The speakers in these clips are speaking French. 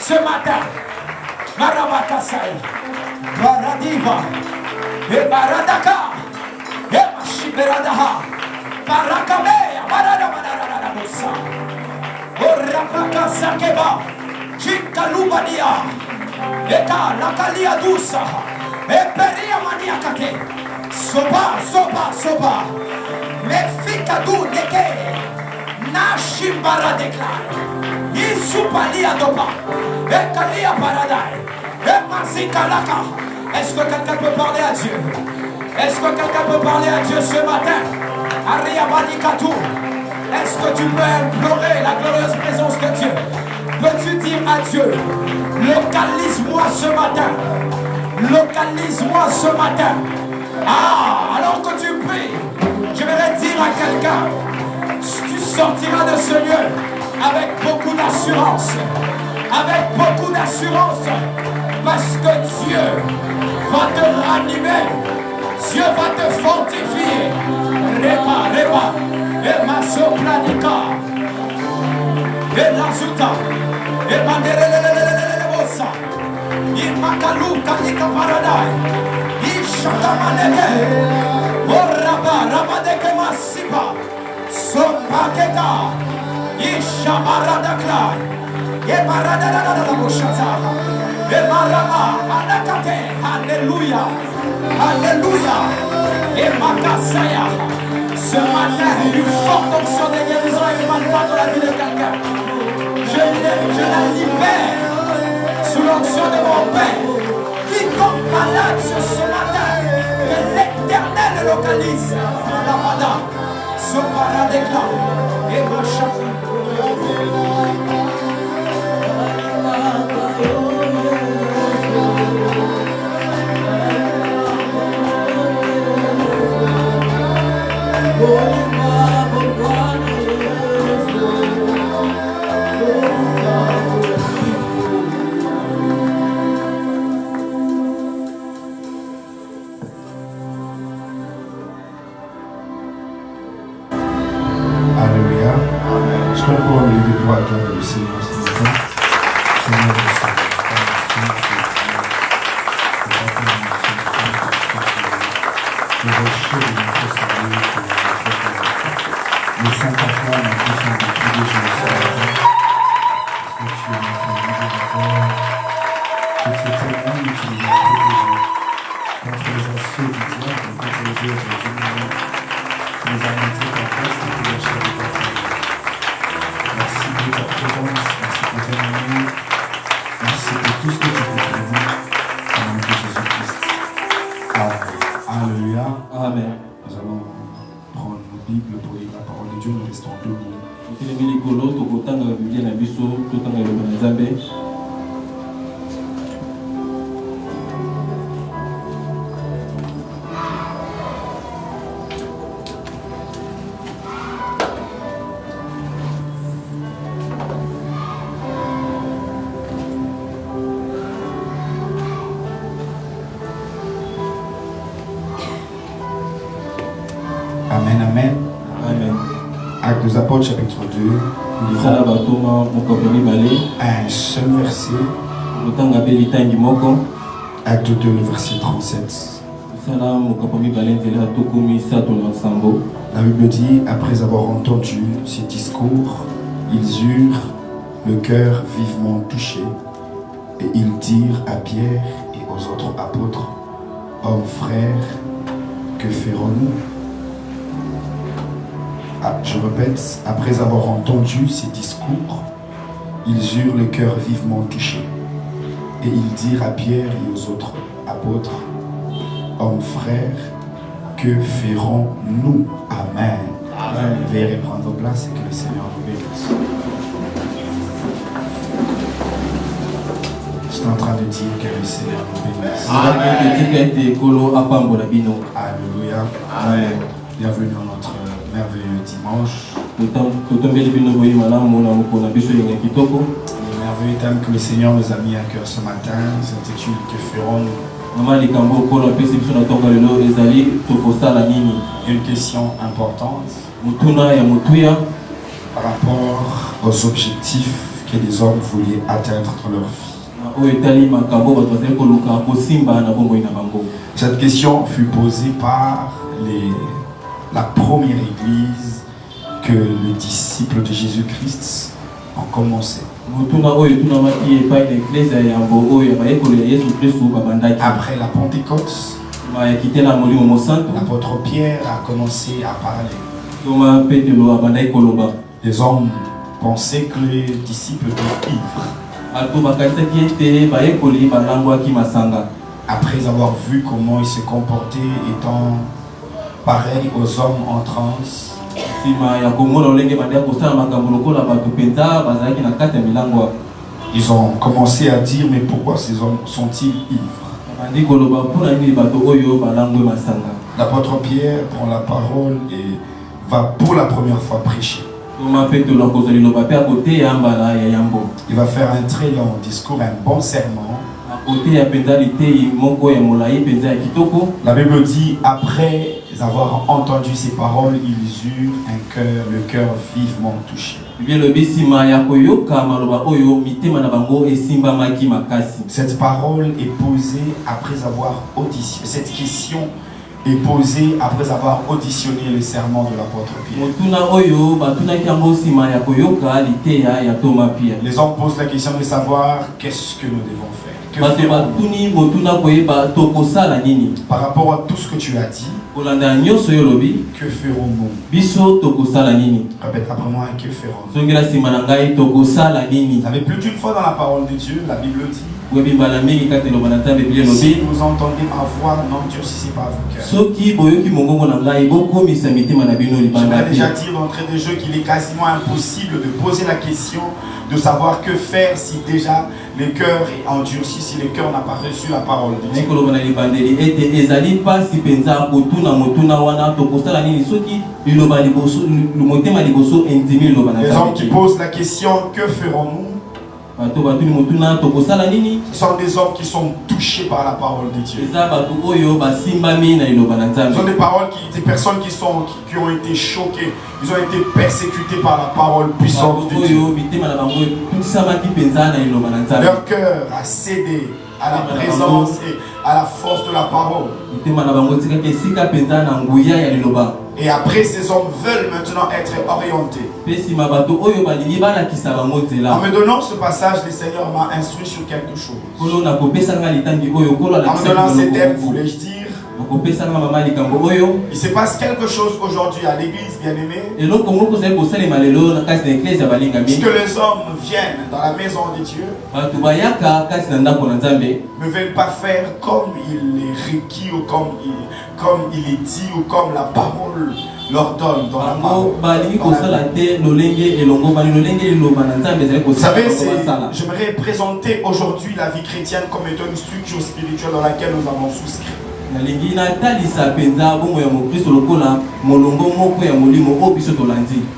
ce matin. Marabakasai, Baradiva, et Baradaka, et Mashiberadaha, Barakabea, Baradabarabosa, Orapakasakeba, Chikalubania, Eta, Lakalia Dusa, Eperia Maniakate, Soba, Mefikadu Neke, Nashimbara déclare, Isupalia Doba, Ekalia Paradai, Emasikalaka. Est-ce que quelqu'un peut parler à Dieu? Est-ce que quelqu'un peut parler à Dieu ce matin? Ariabanikatu. Est-ce que tu peux implorer la glorieuse présence de Dieu? Peux-tu dire à Dieu, localise-moi ce matin? Localise-moi ce matin. Ah, alors que tu pries, je vais dire à quelqu'un, tu sortiras de ce lieu avec beaucoup d'assurance. Avec beaucoup d'assurance. Parce que Dieu va te ranimer. Dieu va te fortifier. Reba, et ma soplanica. Et la zuta. Et ma nerelelelelelelebosa. Et ma kaluka nika paradai. Et shakamanege. Oh rabadeke masipa. Sompaketa. Et shabaradakla. Et maradadadadaboshata. Et marama. Anakate. Alléluia. Alléluia. Et makasaya. Ce matin, une forte onction de guérison émane dans la vie de quelqu'un. Je la libère sous l'onction de mon Père. Quiconque malade ce matin, que l'Éternel le localise. La madame, ce paradéclat et ma chapelle. Alléluia. Je crois qu'on lever les doigts à le Seigneur ce matin. Seigneur, le Saint-Papa m'a tous en prier de ce matin. Parce que tu es notre vie d'accord. Que tu es tellement utilisé contre les assauts du diable, contre les œuvres du monde. Tu nous as montré ta grâce et ta charité. Merci de ta présence, merci pour ton amour, merci pour tout ce que tu fais pour nous, au nom de Jésus-Christ. Alléluia. Amen. Nous allons prendre nos Bibles pour lire la parole de Dieu, nous restons debout. Amen, amen. Amen. Actes des Apôtres, chapitre 2. Nous lisons un seul verset. Acte 2, le verset 37. La Bible dit, après avoir entendu ces discours, ils eurent le cœur vivement touché et ils dirent à Pierre et aux autres apôtres, hommes frères, que ferons-nous? Je répète, après avoir entendu ces discours, ils eurent le cœur vivement touché. Et ils dirent à Pierre et aux autres apôtres, hommes frères, que ferons-nous? Amen. Amen. Veuillez reprendre place et que le Seigneur vous bénisse. Je suis en train de dire que le Seigneur vous bénisse. Alléluia. Amen. Bienvenue à notre merveilleux dimanche. Le merveilleux thème que le Seigneur nous a mis à cœur ce matin s'intitule « Que ferons-nous » Une question importante par rapport aux objectifs que les hommes voulaient atteindre dans leur vie. Cette question fut posée par la première église que les disciples de Jésus-Christ ont commencé. Après la Pentecôte, l'apôtre Pierre a commencé à parler. Les hommes pensaient que les disciples étaient ivres. Après avoir vu comment ils se comportaient étant pareils aux hommes en transe, ils ont commencé à dire, mais pourquoi ces hommes sont-ils ivres? L'apôtre Pierre prend la parole et va pour la première fois prêcher. Il va faire un très long discours, un bon serment. La Bible dit, après avoir entendu ces paroles, ils eurent le cœur vivement touché. Cette parole est posée après avoir auditionné. Cette question est posée après avoir auditionné le serment de l'apôtre Pierre. Les hommes posent la question de savoir qu'est-ce que nous devons faire. Par rapport à tout ce que tu as dit, que ferons-nous? Répète après moi, que ferons-nous? Vous savez, plus d'une fois dans la parole de Dieu, la Bible dit, si vous entendez ma voix, n'endurcissez pas vos cœurs. J'aimerais déjà dire d'entrée de jeu qu'il est quasiment impossible de poser la question de savoir que faire si déjà le cœur est endurci, si le cœur n'a pas reçu la parole de Dieu. Les hommes qui posent la question, que ferons-nous? Ce sont des hommes qui sont touchés par la parole de Dieu. Ce sont des personnes qui ont été choquées. Ils ont été persécutés par la parole puissante de Dieu. Leur cœur a cédé à la présence et à la force de la parole. Et après, ces hommes veulent maintenant être orientés. En me donnant ce passage, le Seigneur m'a instruit sur quelque chose. En me donnant ces thèmes, voulais-je dire, il se passe quelque chose aujourd'hui à l'église, bien-aimée. Puisque les hommes viennent dans la maison de Dieu, ne veulent pas faire comme il est requis ou comme il est dit ou comme la parole leur donne dans la parole. Vous savez, j'aimerais présenter aujourd'hui la vie chrétienne comme étant une structure spirituelle dans laquelle nous avons souscrit. Vous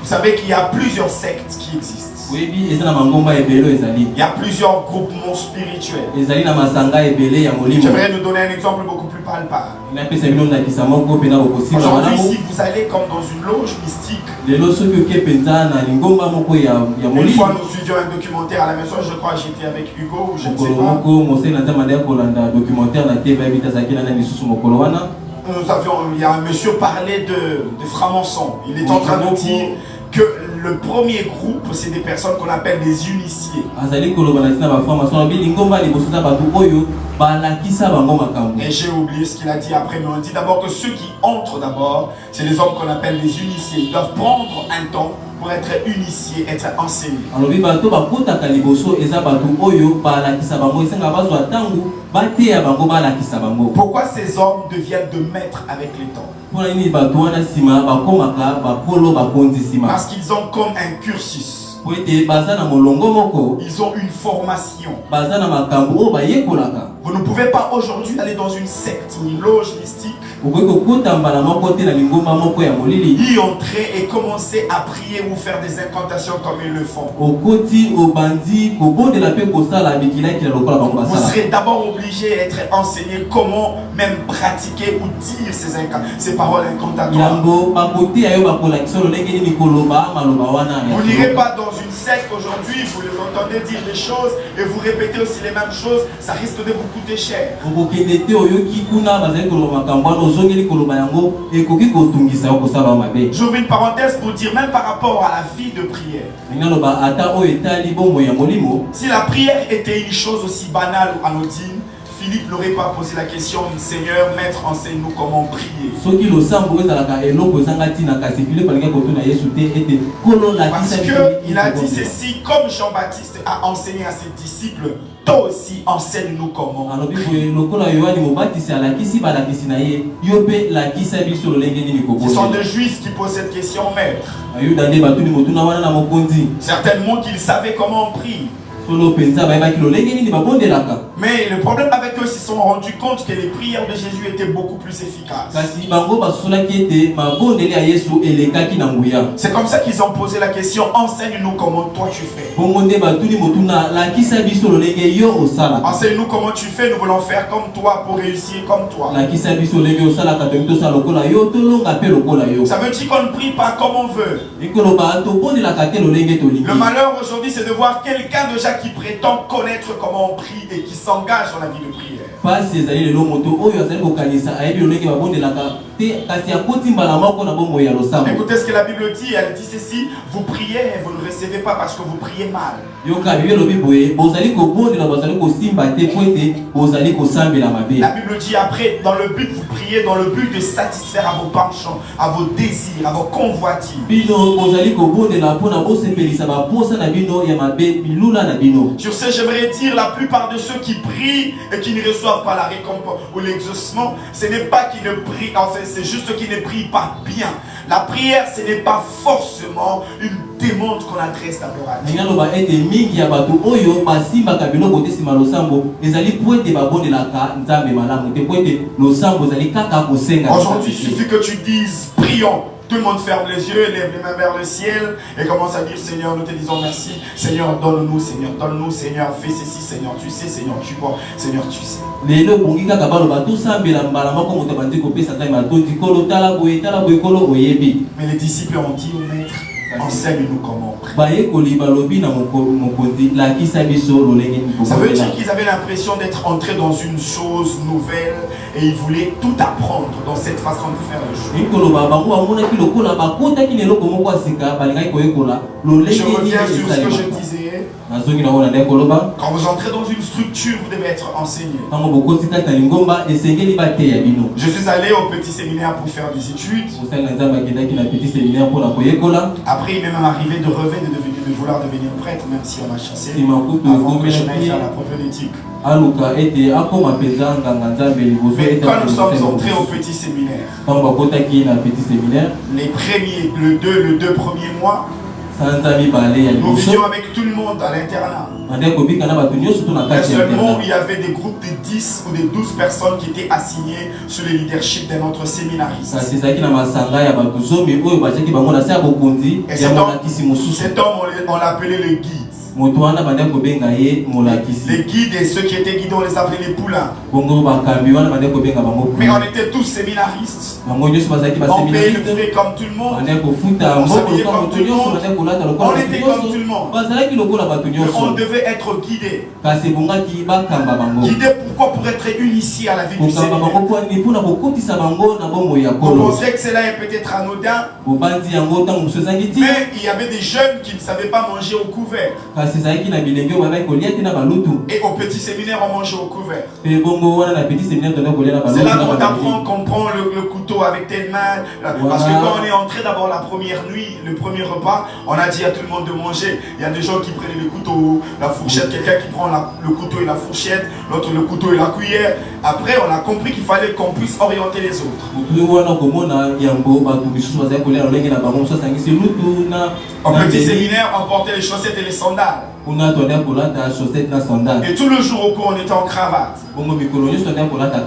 savez qu'il y a plusieurs sectes qui existent. Il y a plusieurs groupements spirituels. J'aimerais nous donner un exemple beaucoup plus palpable. Aujourd'hui, si vous allez comme dans une loge mystique, une fois nous suivions un documentaire à la maison, je crois que j'étais avec Hugo ou je ne sais pas. Il y a un monsieur parlait de francs-maçons. Il est en train de dire que le premier groupe, c'est des personnes qu'on appelle des initiés. Et j'ai oublié ce qu'il a dit après, mais on dit d'abord que ceux qui entrent d'abord, c'est les hommes qu'on appelle les initiés. Ils doivent prendre un temps pour être initiés, être enseignés. Pourquoi ces hommes deviennent de maîtres avec les temps? Parce qu'ils ont comme un cursus. Ils ont une formation. Vous ne pouvez pas aujourd'hui aller dans une secte ou une loge mystique, y entrer et commencer à prier ou faire des incantations comme ils le font. Vous serez d'abord obligé d'être enseigné comment même pratiquer ou dire ces paroles incantatoires. Vous n'irez pas dans une secte aujourd'hui, vous les entendez dire des choses et vous répétez aussi les mêmes choses, ça risque de vous coûter cher. J'ouvre une parenthèse pour dire, même par rapport à la vie de prière, si la prière était une chose aussi banale ou anodine, Philippe n'aurait pas posé la question, Seigneur, Maître, enseigne-nous comment prier. Parce qu'il a dit ceci, comme Jean-Baptiste a enseigné à ses disciples, toi aussi enseigne-nous comment prier. Ce sont des Juifs qui posent cette question, Maître. Certainement qu'ils savaient comment on prie. Mais le problème avec eux, ils se sont rendus compte que les prières de Jésus étaient beaucoup plus efficaces. C'est comme ça qu'ils ont posé la question, enseigne-nous comment toi tu fais. Enseigne-nous comment tu fais, nous voulons faire comme toi pour réussir comme toi. Ça veut dire qu'on ne prie pas comme on veut. Le malheur aujourd'hui, c'est de voir quelqu'un déjà qui prétend connaître comment on prie et qui s'engage dans la vie de prière. Écoutez ce que la Bible dit, elle dit ceci, vous priez et vous ne recevez pas parce que vous priez mal. La Bible dit après, dans le but, vous priez dans le but de satisfaire à vos penchants, à vos désirs, à vos convoitises. Sur ce, j'aimerais dire, la plupart de ceux qui prient et qui ne reçoivent pas la récompense ou l'exaucement, ce n'est pas qu'ils ne prient, en fait, c'est juste qu'ils ne prient pas bien. La prière, ce n'est pas forcément une demande qu'on adresse d'abord à Dieu. Aujourd'hui, il suffit que tu dises, prions. Tout le monde ferme les yeux, lève les mains vers le ciel et commence à dire, Seigneur, nous te disons merci. Seigneur, donne-nous, Seigneur, fais ceci, Seigneur, tu sais, Seigneur, tu vois, Seigneur, tu sais. Mais les disciples ont dit au maître, enseigne-nous comment prier. Ça veut dire qu'ils avaient l'impression d'être entrés dans une chose nouvelle et ils voulaient tout apprendre dans cette façon de faire les choses. Je reviens sur ce que je disais. Quand vous entrez dans une structure, vous devez être enseigné. Je suis allé au petit séminaire pour faire des études. Après, il m'est même arrivé de rêver de vouloir devenir prêtre, même si on m'a chassé avant que je n'aille faire la prophétique. Mais quand nous sommes entrés au petit séminaire, les deux premiers mois, nous vivions avec tout le monde à l'internat. Mais seulement il y avait des groupes de 10 ou de 12 personnes qui étaient assignées sous le leadership de notre séminariste. Et cet homme, on l'appelait le guide. Les guides et ceux qui étaient guidés, on les appelait les poulains. Mais on était tous séminaristes. On payait le fruit comme tout le monde. On s'habillait comme tout le monde. On était comme tout le monde. Mais on devait être guidés. Guidés pourquoi? Pour être initiés à la vie du Seigneur. Vous pensez que cela est peut-être anodin, mais il y avait des jeunes qui ne savaient pas manger au couvert. Et au petit séminaire, on mangeait au couvert. C'est là qu'on apprend qu'on prend le couteau avec telle main. Parce que quand on est entré d'abord la première nuit, le premier repas, on a dit à tout le monde de manger. Il y a des gens qui prennent le couteau, la fourchette, quelqu'un qui prend le couteau et la fourchette, l'autre le couteau et la cuillère. Après, on a compris qu'il fallait qu'on puisse orienter les autres. Au petit séminaire, on portait les chaussettes et les sandales. Et tout le jour au cours, on était en cravate.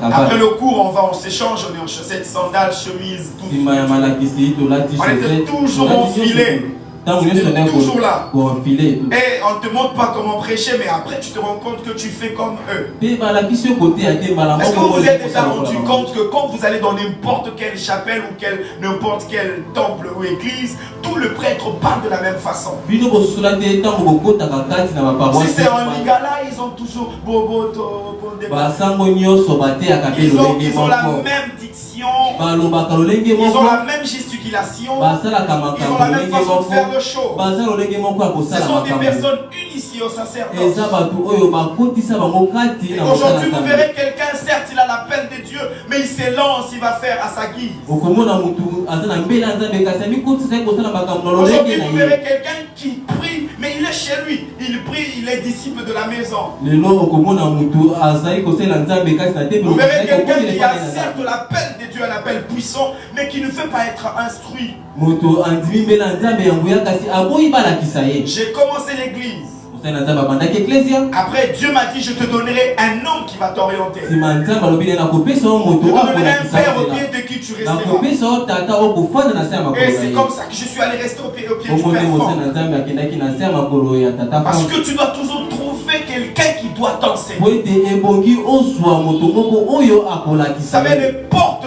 Après le cours, on s'échange, on est en chaussettes, sandales, chemises, tout. On était toujours enfilés. C'était toujours là. Et on ne te montre pas comment prêcher, mais après tu te rends compte que tu fais comme eux. Est-ce que vous vous êtes déjà rendu compte que quand vous allez dans n'importe quelle chapelle ou n'importe quel temple ou église, tout le prêtre parle de la même façon? Si c'est en Lingala, ils ont toujours ils ont la même diction, ils ont la même gesticulation, ils ont la même façon de faire le show. Ce sont des personnes initiées au sacerdoce. Aujourd'hui, vous verrez quelqu'un, certes, il a l'appel de Dieu, mais il s'élance, il va faire à sa guise. Aujourd'hui, vous verrez quelqu'un qui prie, mais il est chez lui. Il prie, il est disciple de la maison. Vous verrez quelqu'un qui a certes l'appel de Dieu, un appel puissant, mais qui ne veut pas être instruit. J'ai commencé l'église. Après, Dieu m'a dit, je te donnerai un homme qui va t'orienter. Je te donnerai un père au pied de qui tu resteras. Et c'est comme ça que je suis allé rester au pied du père fort. Parce que tu dois toujours trouver quelqu'un qui doit t'enseigner. Vous savez, les portes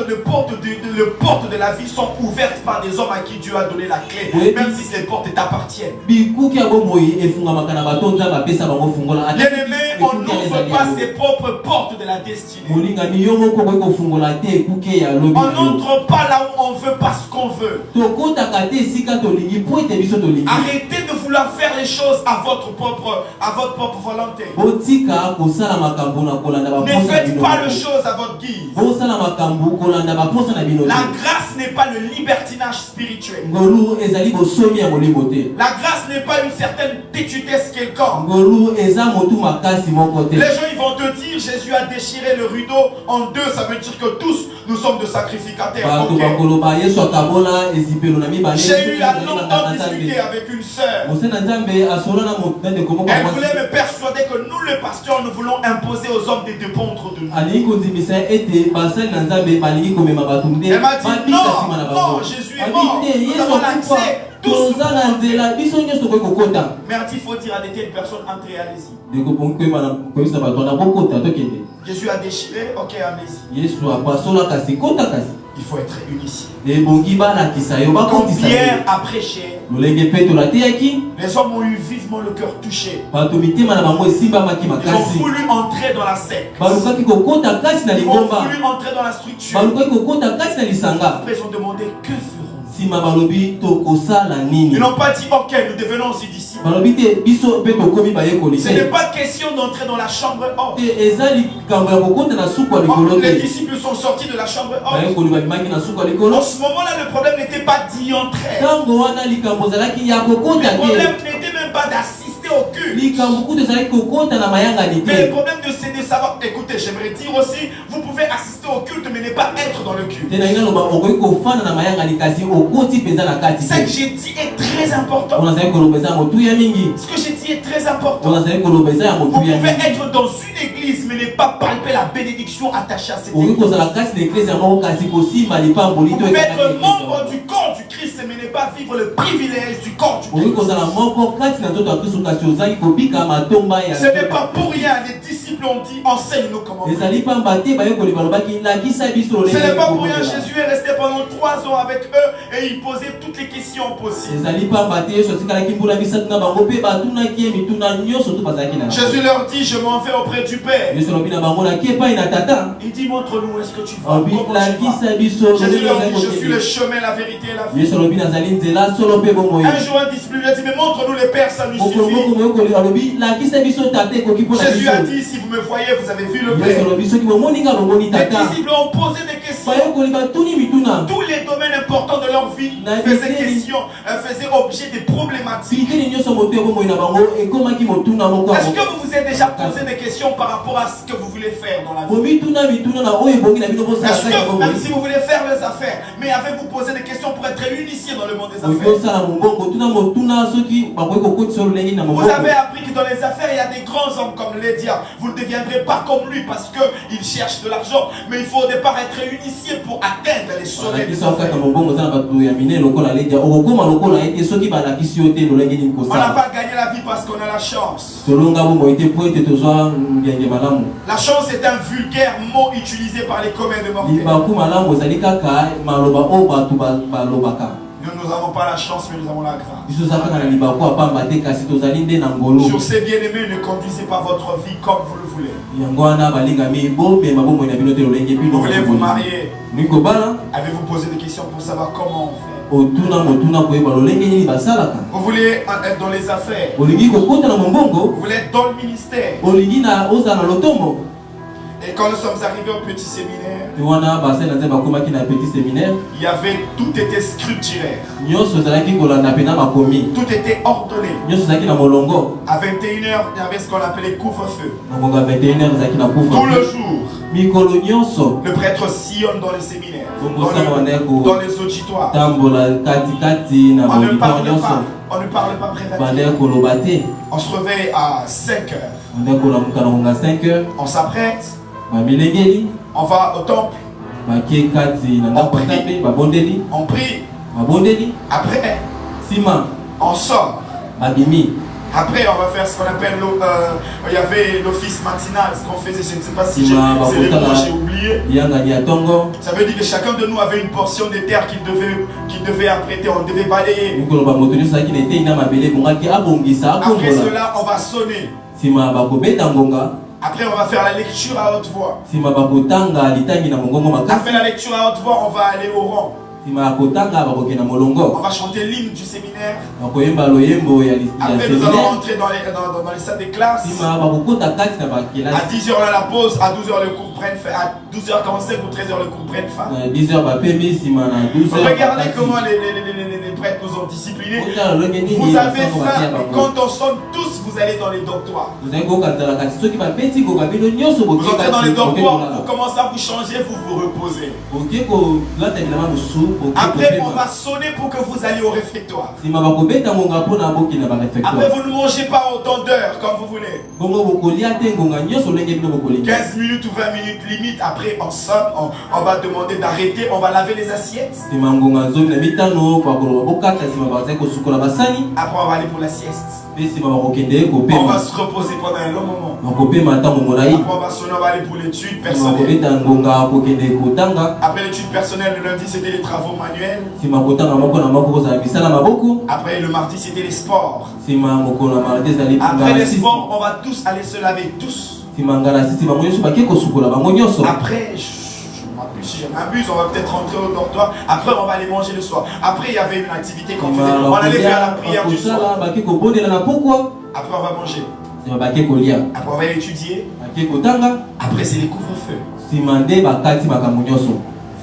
de la vie sont ouvertes par des hommes à qui Dieu a donné la clé, même si ces portes t'appartiennent. Bien-aimé, on n'ouvre pas ses propres portes de la destinée. On n'entre pas là où on veut parce qu'on veut. Arrêtez de vouloir faire les choses à votre propre volonté. Ne faites pas les choses à votre guise. La grâce n'est pas le libertinage spirituel. La grâce n'est pas une certaine têtudesse quelconque. Les gens ils vont te dire Jésus a déchiré le rideau en deux, ça veut dire que tous nous sommes de sacrificataires. Okay. J'ai eu à longtemps discuté avec une sœur. Elle voulait me persuader que nous les pasteurs nous voulons imposer aux hommes de dépendre de nous. Elle m'a dit non, Jésus est mort, nous avons l'accès. Mais il faut dire à des telles personnes, entrez, allez-y. Jésus a déchiré, ok, allez-y. Il faut être initié. Quand Pierre a prêché, les hommes ont eu vivement le cœur touché. Ils ont voulu entrer dans la secte. Ils ont voulu entrer dans la structure. Après, ils ont demandé que feront. Ils n'ont pas dit ok, nous devenons aussi disciples. Ce n'est pas question d'entrer dans la chambre haute. Les disciples sont sortis de la chambre haute. En ce moment-là, le problème n'était pas d'y entrer. Le problème n'était même pas d'assister au culte. Mais le problème c'est de savoir, écoutez, j'aimerais dire aussi, vous pouvez assister au culte mais ne pas être dans le culte. Ce que j'ai dit est très important. Ce que j'ai dit est très important. Vous pouvez être dans une église mais ne pas palper la bénédiction attachée à cette église. Vous pouvez être membre du corps du Christ mais ne pas vivre le privilège du corps du Christ. Ce n'est pas pour rien, les disciples ont dit enseigne-nous comment prier. Ce n'est pas pour rien, Jésus est resté pendant 3 ans avec eux et il posait toutes les questions possibles. Jésus leur dit je m'en vais auprès du Père. Il dit montre-nous est-ce que tu vas. Jésus leur dit je suis le chemin, la vérité et la vie. Un jour un disciple lui a dit mais montre-nous le Père, ça nous suffit. Jésus a dit si vous vous me voyez, vous avez vu le Père. Les disciples ont posé des questions. Tous les domaines importants de leur vie faisaient question, faisaient objet des problématiques. Est-ce que vous vous êtes déjà posé des questions par rapport à ce que vous voulez faire dans la vie? Est-ce que même si vous voulez faire les affaires, mais avez-vous posé des questions pour être initié dans le monde des affaires? Vous avez appris que dans les affaires, il y a des grands hommes comme Lydia. Vous ne deviendrez pas comme lui parce qu'il cherche de l'argent. Mais il faut au départ être initié pour atteindre les sommets des affaires. On n'a pas gagné la vie parce qu'on a la chance. La chance est un vulgaire mot utilisé par les communs de mortels. Nous n'avons pas la chance, mais nous avons la grâce. Sur ces bien-aimés, ne conduisez pas votre vie comme vous le voulez. Vous voulez vous marier? Avez-vous posé des questions pour savoir comment on fait? Vous voulez être dans les affaires? Vous voulez être dans le ministère? Et quand nous sommes arrivés au petit séminaire, il y avait, tout était scripturaire. Tout était ordonné. À 21h, il y avait ce qu'on appelait couvre-feu. Tout le jour, le prêtre sillonne dans les séminaires, dans les auditoires. On ne parle pas préventif. On se réveille à 5h. On s'apprête. On va au temple. On prie. Après, on sort. Après, on va faire ce qu'on appelle il y avait l'office matinal, ce qu'on faisait, je ne sais pas si c'est le mot, j'ai oublié. Ça veut dire que chacun de nous avait une portion de terre qu'il devait apprêter, on devait balayer. Après cela, on va sonner. Après, on va faire la lecture à haute voix. Après la lecture à haute voix, on va aller au rang. On va chanter l'hymne du séminaire. Après, nous allons rentrer dans les salles de classe. À 10h, on a la pause. À 12h, le cours prenne fin. À 12h45 ou 13h, le cours prenne fin. Regardez comment les prêtres nous ont disciplinés. Vous avez faim. Quand on sonne tous, vous allez dans les dortoirs. Vous entrez dans les dortoirs, vous commencez à vous changer, vous vous reposez. Après, on va sonner pour que vous alliez au réfectoire. Après, vous ne mangez pas autant d'heures comme vous voulez. 15 minutes ou 20 minutes limite. Après, on sonne, on va demander d'arrêter, on va laver les assiettes. Après, on va aller pour la sieste. On va se reposer pendant un long moment. Après, on va sonner, on va aller pour l'étude personnelle. Après l'étude personnelle, le lundi, c'était les travaux manuels. Après, le mardi, c'était les sports. Après les sports, on va tous aller se laver, tous. Après, si je m'abuse, on va peut-être rentrer au dortoir. Après, on va aller manger le soir. Après, il y avait une activité qu'on faisait. On allait faire la prière du soir. Après, on va manger. Après, on va étudier. Après, c'est les couvre-feux. Vous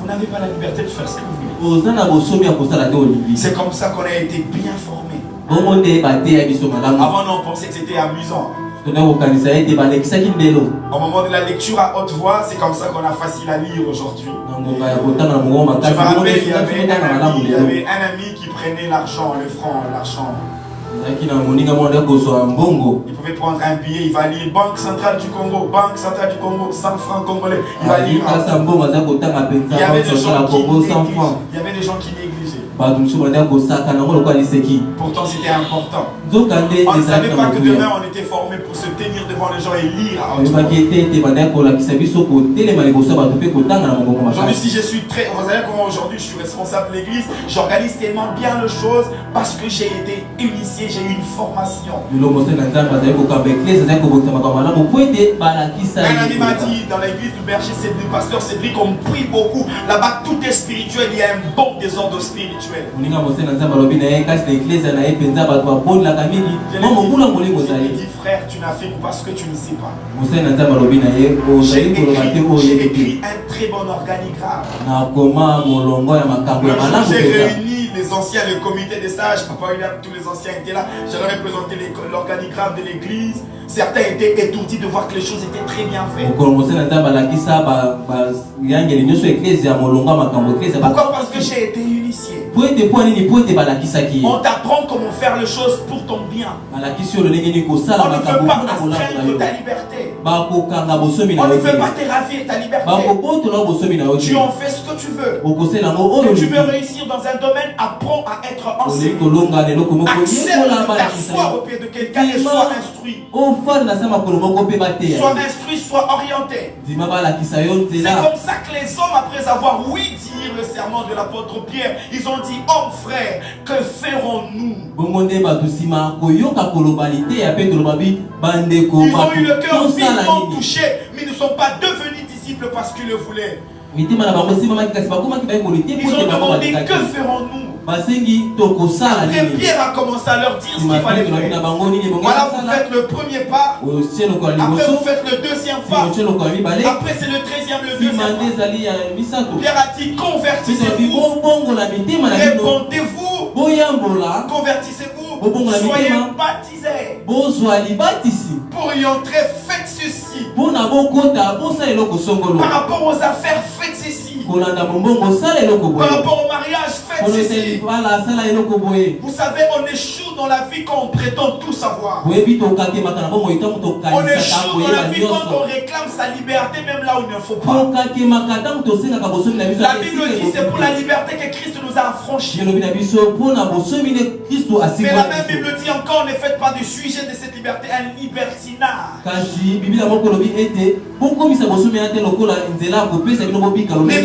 n'avez pas la liberté de faire ce que vous voulez. C'est comme ça qu'on a été bien formés. Avant, on pensait que c'était amusant. Au moment de la lecture à haute voix, c'est comme ça qu'on a facile à lire aujourd'hui. Je me rappelle, il y avait un ami qui prenait l'argent, le franc, l'argent. Il pouvait prendre un billet, il va lire Banque centrale du Congo, 100 francs congolais. Il va lire. Il y avait des gens qui négligeaient. Pourtant, c'était important. On ne savait pas que demain on était formé pour se tenir devant les gens et lire. Aujourd'hui, si je suis très. Vous savez comment aujourd'hui je suis responsable de l'église, j'organise tellement bien les choses parce que j'ai été initié, j'ai eu une formation. Un ami m'a dit dans l'église du berger, c'est du pasteur Cédric, on prie beaucoup. Là-bas, tout est spirituel, il y a un bon désordre spirituel. J'ai dit, frère, tu n'affirmes pas ce que tu ne sais pas. J'ai écrit un très bon organigramme. J'ai réuni les anciens, le comité des sages. Papa William, tous les anciens étaient là. J'allais représenter l'organigramme de l'église. Certains étaient étourdis de voir que les choses étaient très bien faites. Pourquoi? Parce que j'ai été initié. On t'apprend comment faire les choses pour ton bien. On ne veut pas astreindre ta liberté. On ne veut pas te ravir ta liberté. Tu en fais ce que tu veux. Et tu veux réussir dans un domaine, apprends à être enseigné. Accepte de t'asseoir au pied de quelqu'un et sois instruit. Sois instruit, sois orienté. C'est comme ça que les hommes, après avoir dit le serment de l'apôtre Pierre, ils ont dit: homme frère, que ferons-nous? Ils ont eu le cœur vivement touché, mais ils ne sont pas devenus disciples parce qu'ils le voulaient. Ils ont demandé: que ferons-nous? Après, Pierre a commencé à leur dire ce qu'il fallait faire. Voilà, vous faites le premier pas. Après, vous faites le deuxième pas. Après, c'est le 13e, le deuxième pas. Pierre a dit: convertissez-vous. Répondez-vous. Convertissez-vous. Soyez baptisés. Pour y entrer, faites ceci. Par rapport aux affaires, faites ceci. Par rapport au mariage, faites ceci. Vous savez, on échoue dans la vie quand on prétend tout savoir. On échoue dans la vie quand on réclame sa liberté même là où il ne faut pas. La Bible dit: c'est pour la liberté que Christ nous a affranchis. Mais la même Bible dit encore: ne faites pas du sujet de cette liberté un libertinage. Ne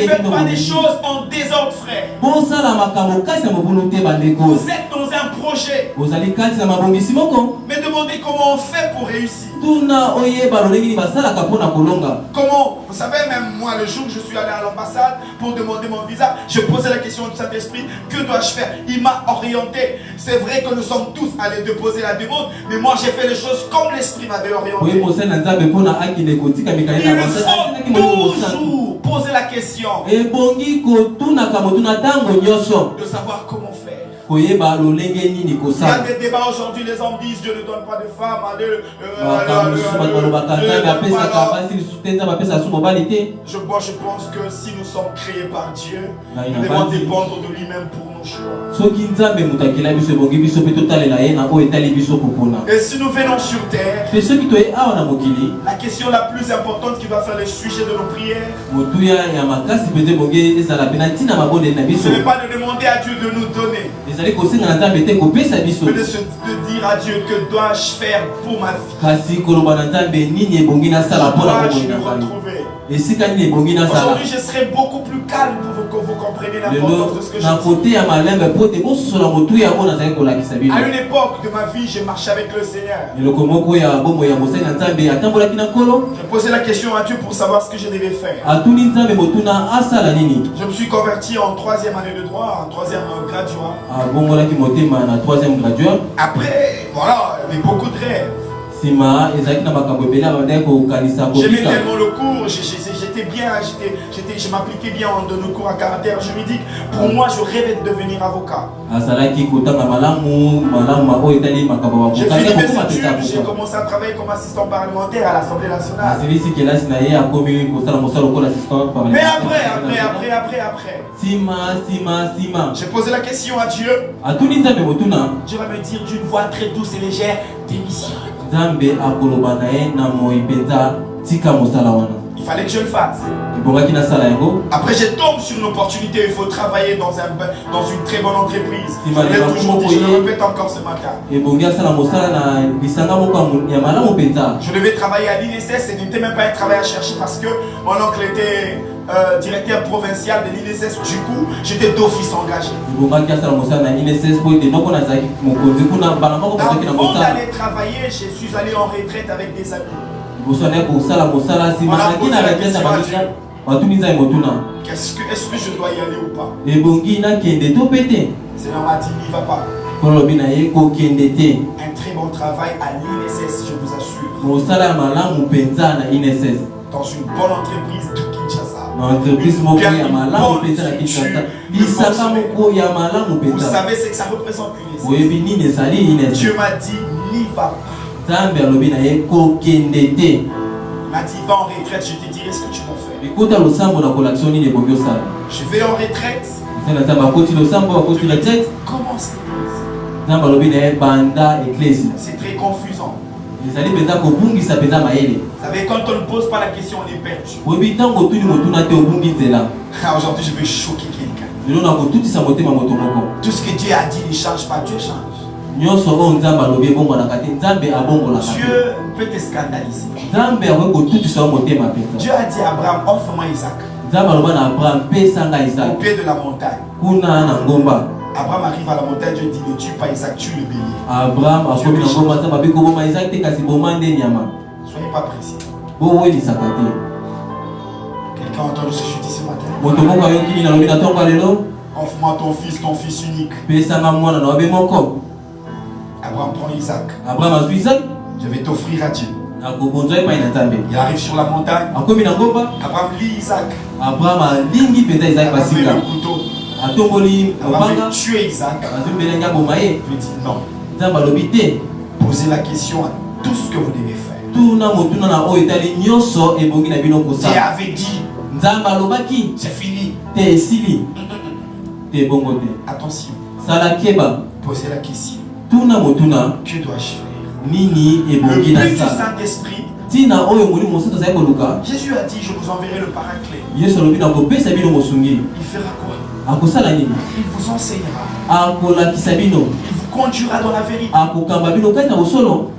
faites pas des choses en désordre, frère. Vous êtes dans un projet. Mais demandez comment on fait pour réussir. Comment? Vous savez, même moi, le jour où je suis allé à l'ambassade pour demander mon visa, je posais la question du Saint-Esprit: que dois-je faire? Il m'a orienté. C'est vrai que nous sommes tous allés déposer la demande, mais moi j'ai fait les choses comme l'Esprit m'avait orienté. Il faut toujours poser la question de savoir comment faire. Il y a des débats aujourd'hui, les hommes disent: Dieu ne donne pas de femmes. Moi je pense que si nous sommes créés par Dieu, nous devons dépendre de lui-même pour nos choix. Et si nous venons sur terre, la question la plus importante qui va faire le sujet de nos prières, ce n'est pas de demander à Dieu de nous donner, mais de se dire à Dieu: que dois-je faire pour ma vie? Où dois-je me retrouver? Aujourd'hui, je serai beaucoup plus calme pour que vous compreniez l'importance de ce que je dis. À une époque de ma vie, j'ai marché avec le Seigneur. Je posais la question à Dieu pour savoir ce que je devais faire. Je me suis converti en 3e année de droit, en 3e graduat. Après, voilà, il y avait beaucoup de rêves. J'aimais tellement le cours, j'étais bien, je m'appliquais bien de nos cours à caractère juridique. Pour moi, je rêvais de devenir avocat. J'ai fini mes études, j'ai commencé à travailler comme assistant parlementaire à l'Assemblée nationale. Mais après, j'ai posé la question à Dieu. Dieu va me dire d'une voix très douce et légère: démissionne. Il fallait que je le fasse. Après, je tombe sur une opportunité. Il faut travailler dans une très bonne entreprise. Je le répète encore ce matin. Je devais travailler à l'INSS. Ce n'était même pas un travail à chercher parce que mon oncle était directeur provincial de l'INSS. Du coup, j'étais d'office engagé. Avant d'aller travailler, je suis allé en retraite avec des amis. Est-ce que je dois y aller ou pas? C'est dans ma dit: n'y va pas. Un très bon travail à l'INSS, je vous assure. Dans une bonne entreprise de Kinshasa. Vous savez ce que ça représente l'INSS. Dieu m'a dit, n'y va pas. Il m'a dit, va en retraite, je te dirai ce que tu vas faire. Je vais en retraite. Commence l'église. C'est très confusant. Vous savez, quand on ne pose pas la question, on est perdu. Aujourd'hui, je vais choquer quelqu'un. Tout ce que Dieu a dit ne change pas, Dieu change. Dieu peut te scandaliser. Dieu a dit à Abraham, offre-moi Isaac. Au pied de la montagne. Abraham arrive à la montagne, Dieu dit ne tue pas Isaac, tue le bélier. Soyez pas précis. Quelqu'un a entendu ce que je dis ce matin? Offre-moi ton fils unique. Abraham prend Isaac. Je vais t'offrir à Dieu. Il arrive sur la montagne. Abraham lit Isaac. Abraham met le couteau. Abraham veut tuer Isaac. Je dis non. Posez la question à tout ce que vous devez faire. Dieu avait dit c'est fini. Attention. Posez la question. Que dois-je faire? Le but du Saint-Esprit. Jésus a dit je vous enverrai le paraclet. Il fera quoi? Il vous enseignera. Il vous conduira dans la vérité.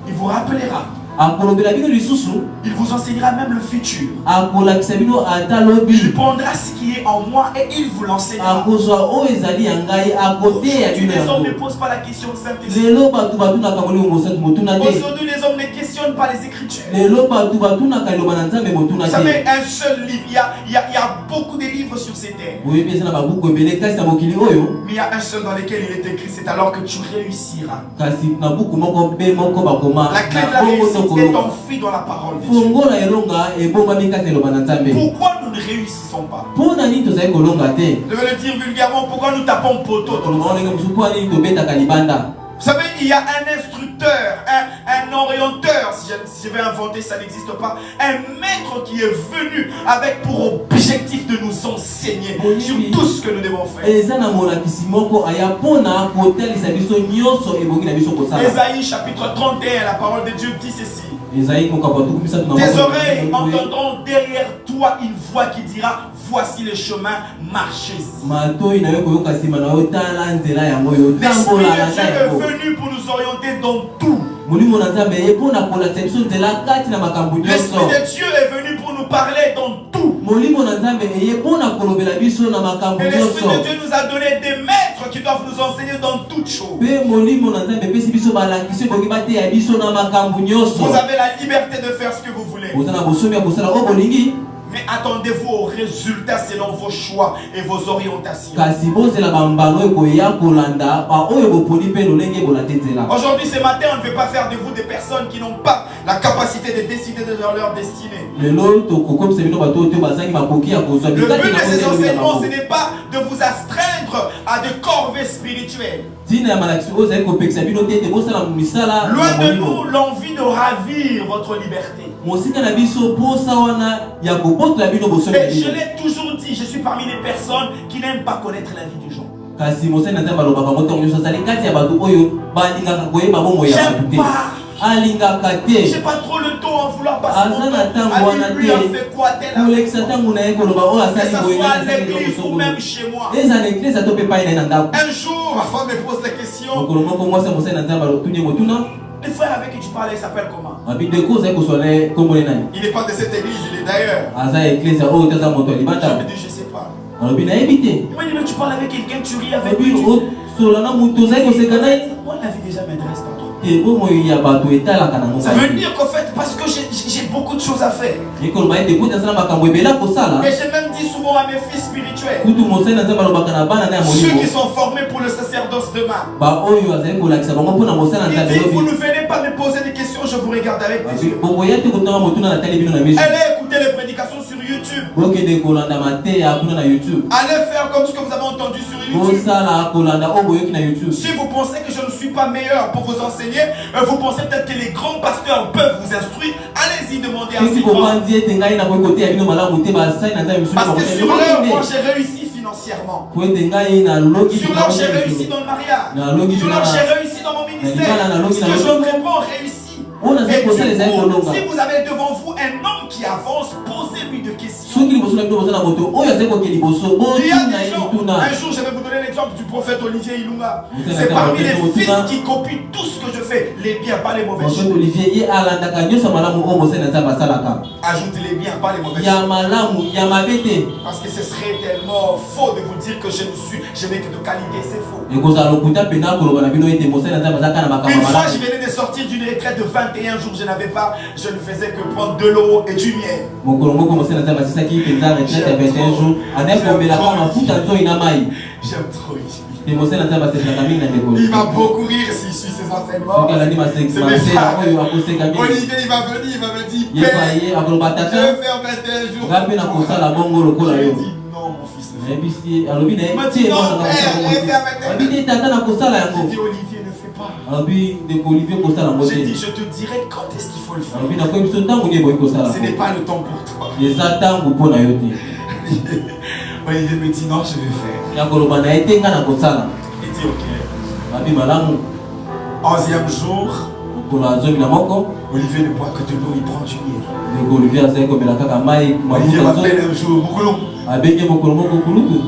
Il vous rappellera. Il vous enseignera même le futur. Il prendra ce qui est en moi et il vous l'enseignera. Aujourd'hui, les hommes ne posent pas la question de Saint-Esprit. Aujourd'hui, les hommes ne questionnent pas les Écritures. Vous savez, un seul livre, il y a beaucoup de livres sur ces terres. Mais il y a un seul dans lequel il est écrit, c'est alors que tu réussiras. La clé de la réussite est enfouie dans la parole de Dieu. Pourquoi nous ne réussissons pas? Je vais le dire vulgairement, pourquoi nous tapons poteau? Vous savez, il y a un instructeur, un orienteur, si je vais inventer, ça n'existe pas, un maître qui est venu avec pour objectif de nous enseigner sur tout ce que nous devons faire. Ésaïe chapitre 31, la parole de Dieu dit ceci. Tes oreilles entendront derrière toi une voix qui dira, voici le chemin, marchez-y. L'Esprit de Dieu est venu pour nous orienter dans tout. L'Esprit de Dieu est venu pour nous parler dans tout. Et l'Esprit de Dieu nous a donné des maîtres qui doivent nous enseigner dans toutes choses. Vous avez la liberté de faire ce que vous voulez. Mais attendez-vous aux résultats selon vos choix et vos orientations. Aujourd'hui, ce matin, on ne veut pas faire de vous des personnes qui n'ont pas la capacité de décider de leur destinée. Le but de ces enseignements, ce n'est pas de vous astreindre à de corvées spirituelles. Loin de nous l'envie de ravir votre liberté. Et je l'ai toujours dit, je suis parmi les personnes qui n'aiment pas connaître la vie des gens. J'ai pas trop le temps à vouloir passer mon temps. Lui a fait quoi tel que ce soit à l'église ou même chez moi. Un jour, ma femme me pose la question. Le frère avec qui tu parlais, il s'appelle comment? Il n'est pas de cette église, il est d'ailleurs. Je me dis, je sais pas. Il m'a dit, mais tu parles avec quelqu'un, tu ris avec lui. Moi, la vie déjà m'intéresse pas trop. Ça veut dire qu'en fait, parce que j'ai beaucoup de choses à faire. Et j'ai même dit souvent à mes fils spirituels, ceux qui sont formés pour le sacerdoce demain, il dit, vous ne venez pas me poser des questions, je vous regarde avec des yeux. Allez écouter les prédications sur YouTube. Allez faire comme ce que vous avez entendu sur YouTube. Si vous pensez que je ne suis pas meilleur pour vous enseigner, vous pensez peut-être que les grands pasteurs peuvent vous instruire, allez-y demander à ces grands. Parce que sur l'heure, moi j'ai réussi financièrement. Sur l'heure, j'ai réussi dans le mariage. Sur l'heure, j'ai réussi dans mon ministère. Ce que je ne réponds réussi. Et si vous avez devant vous un homme qui avance, posez-lui des questions. Il y a des gens, un jour je vais vous donner l'exemple du prophète Olivier Ilunga. C'est parmi les fils qui copient tout ce que je fais, les biens, pas les mauvais choses. Ajoute les biens, pas les mauvais choses. Parce que ce serait tellement faux de vous dire que je n'ai que de qualité, c'est faux. Une fois je venais de sortir d'une retraite de 21 jours, je ne faisais que prendre de l'eau et du miel. J'aime trop ici. Il va beaucoup rire s'il suit ses enseignements. Olivier, il va venir, il va me dire, Père, je vais faire 21 jours. Je lui ai dit non, mon fils. Il m'a dit non, Père, je vais faire 21 jours. J'ai dit Olivier, ne fais pas. J'ai dit, je te dirai quand est-ce qu'il faut le faire. Ce n'est pas le temps pour toi. Olivier me dit non, je vais faire. Il dit ok. 11e jour, Olivier ne boit que de l'eau, il prend du miel. Olivier m'appelle un jour, Moukoulou.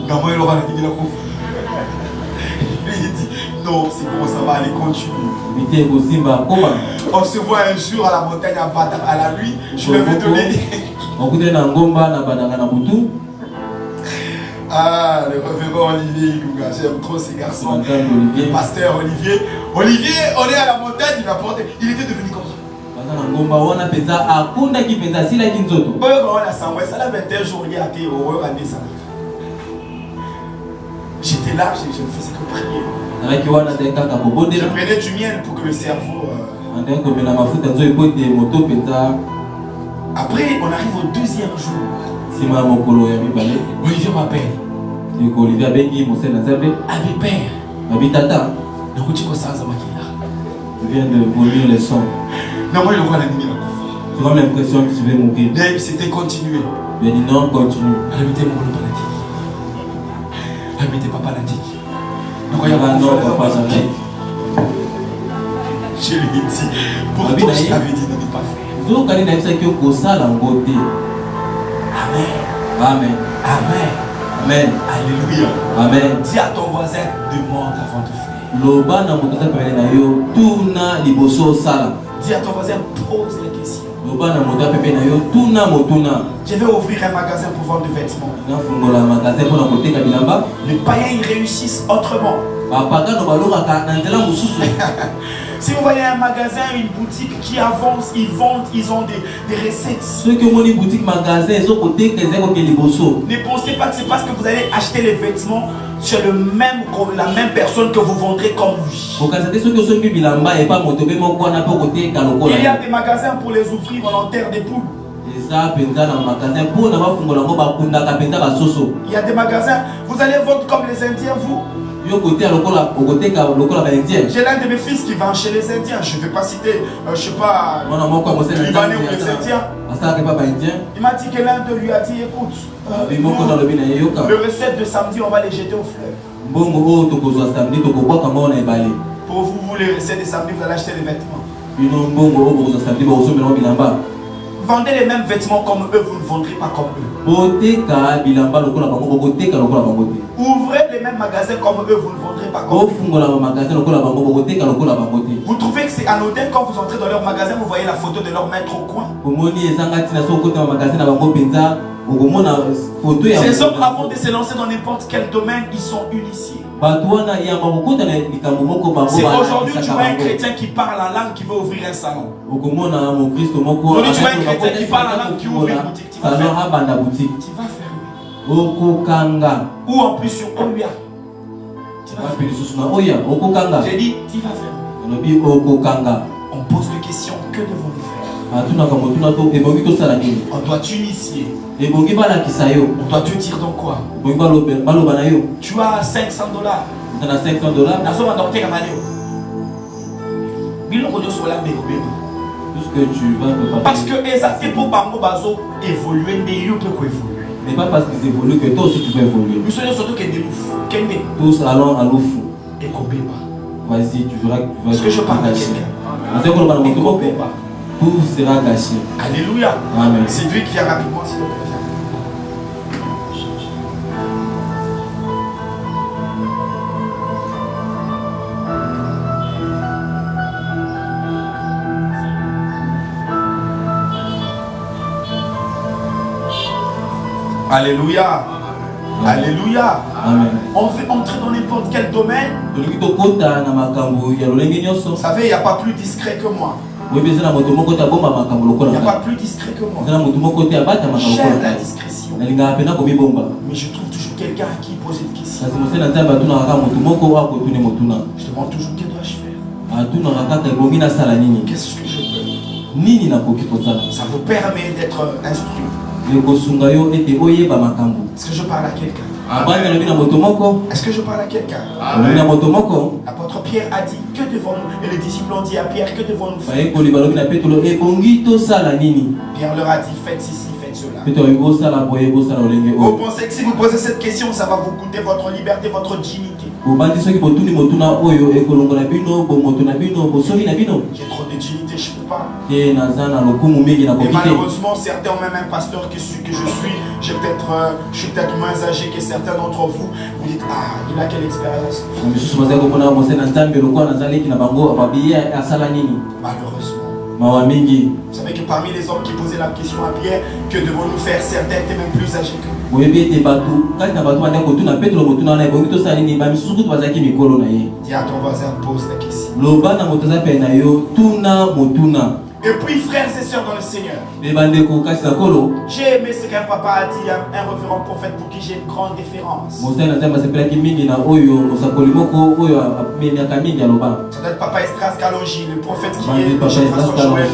Comment il aura dit la coupe? Il dit non, c'est bon, ça va aller, continue. On se voit un jour à la montagne à la nuit, je lui vais donner. Ah, le révérend Olivier Ilunga, j'aime trop ces garçons. Pasteur Olivier. Olivier, on est à la montagne, il va porter. Il était devenu comme ça. J'étais là, je ne faisais que prier. Je prenais du miel pour que le cerveau. Après, on arrive au 2e jour. Olivier m'appelle. Abi Père. Je viens de vomir les sons. Non, moi, il voit l'animé. Tu as l'impression que tu vais mourir. C'était continué. Je dis non, continue. Habitez mon panatique. Habitez papa panatique. Non, papa jamais. Je lui ai dit, pourquoi je t'avais dit de ne pas faire. Amen. Amen. Amen. Amen. Alléluia. Amen. Dis à ton voisin, demande avant de faire. Dis à ton voisin, pose les questions. Je vais ouvrir un magasin pour vendre des vêtements. Les païens ils réussissent autrement. Si vous voyez un magasin, une boutique qui avance, ils vendent, ils ont des recettes. Ne pensez pas que c'est parce que vous allez acheter les vêtements chez la même personne que vous vendrez comme lui. Il y a des magasins pour les ouvriers volontaires des poules. Il y a des magasins, vous allez vendre comme les Indiens, vous. J'ai l'un de mes fils qui va chez les Indiens. Je ne vais pas citer, je ne sais pas, les Libanais ou les Indiens. Il m'a dit que l'un de lui a dit, écoute, le recette de samedi, on va les jeter au fleuve. Pour vous, les recettes de samedi, vous allez acheter des vêtements. Vendez les mêmes vêtements comme eux, vous ne vendrez pas comme eux. Ouvrez les mêmes magasins comme eux, vous ne vendrez pas comme eux. Vous trouvez que c'est anodin quand vous entrez dans leur magasin, vous voyez la photo de leur maître au coin. Ces hommes, avant de se lancer dans n'importe quel domaine, ils sont initiés. C'est aujourd'hui tu vois un chrétien qui parle en langue qui veut ouvrir un salon. Aujourd'hui tu vois un chrétien qui parle en langue qui ouvre une boutique. Tu vas fermer. Ou en plus sur Oya. J'ai dit tu vas fermer. On pose des questions, que devons-nous faire? On doit t'initier. On doit te dire dans quoi? Tu as $500. Parce que exactement pour Bango Bazo évoluer, n'est pas parce qu'ils évoluent que toi aussi tu peux évoluer. Tous allons à l'oufou. Vas-y, tu verras. Est-ce que je parle à quelqu'un? Tout sera gâché. Alléluia. Amen. C'est lui qui vient rapidement, s'il te plaît. Alléluia. Alléluia. Amen. On veut entrer dans n'importe quel domaine. Vous savez, il n'y a pas plus discret que moi. Il n'y a pas plus discret que moi. J'aime la discrétion. Mais je trouve toujours quelqu'un à qui poser une question. Je demande toujours que dois-je faire? Qu'est-ce que je peux? Ça vous permet d'être instruit. Est-ce que je parle à quelqu'un? Est-ce que je parle à quelqu'un? L'apôtre Pierre a dit que devons-nous? Et les disciples ont dit à Pierre que devons-nous faire? Pierre leur a dit faites ceci, faites cela. Vous pensez que si vous posez cette question, ça va vous coûter votre liberté, votre dignité? J'ai trop de dignité, je ne peux pas. Et malheureusement, certains ont même un pasteur que je suis. Je suis peut-être moins âgé que certains d'entre vous. Vous dites, ah, il a quelle expérience? Malheureusement. Vous savez que parmi les hommes qui posaient la question à Pierre, que devons-nous faire? Certains étaient même plus âgés que nous. Dis à ton voisin, pose la question. Et puis frères et sœurs dans le Seigneur, j'ai aimé ce qu'un papa a dit à un révérend prophète pour qui j'ai une grande déférence. Ça doit être Papa Estras Kalonji, le prophète qui est Façon Joël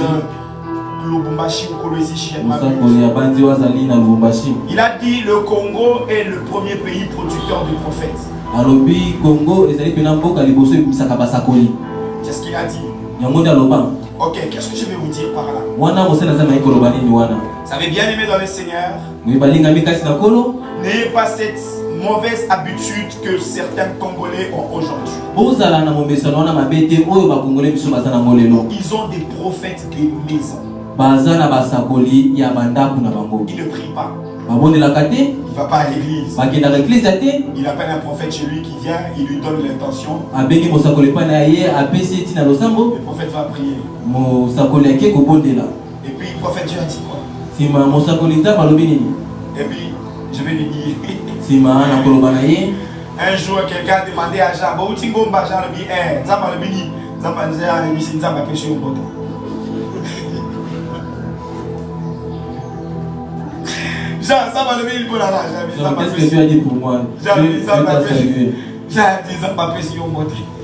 Lubumbashi ou Kolwezi. Il a dit le Congo est le premier pays producteur de prophètes. C'est ce qu'il a dit. Ok, qu'est-ce que je vais vous dire par là? Vous avez bien aimé dans le Seigneur. N'ayez pas cette mauvaise habitude que certains Congolais ont aujourd'hui. Ils ont des prophètes des maisons. Ils ne prient pas. Il ne va pas à l'église. Il appelle un prophète chez lui qui vient, il lui donne l'intention. Le prophète va prier. Et puis le prophète Dieu a dit quoi? Et puis je vais lui dire. Un jour quelqu'un a demandé à Jean, Jean, ça va lever le bon à qu'est-ce que Dieu a dit pour moi?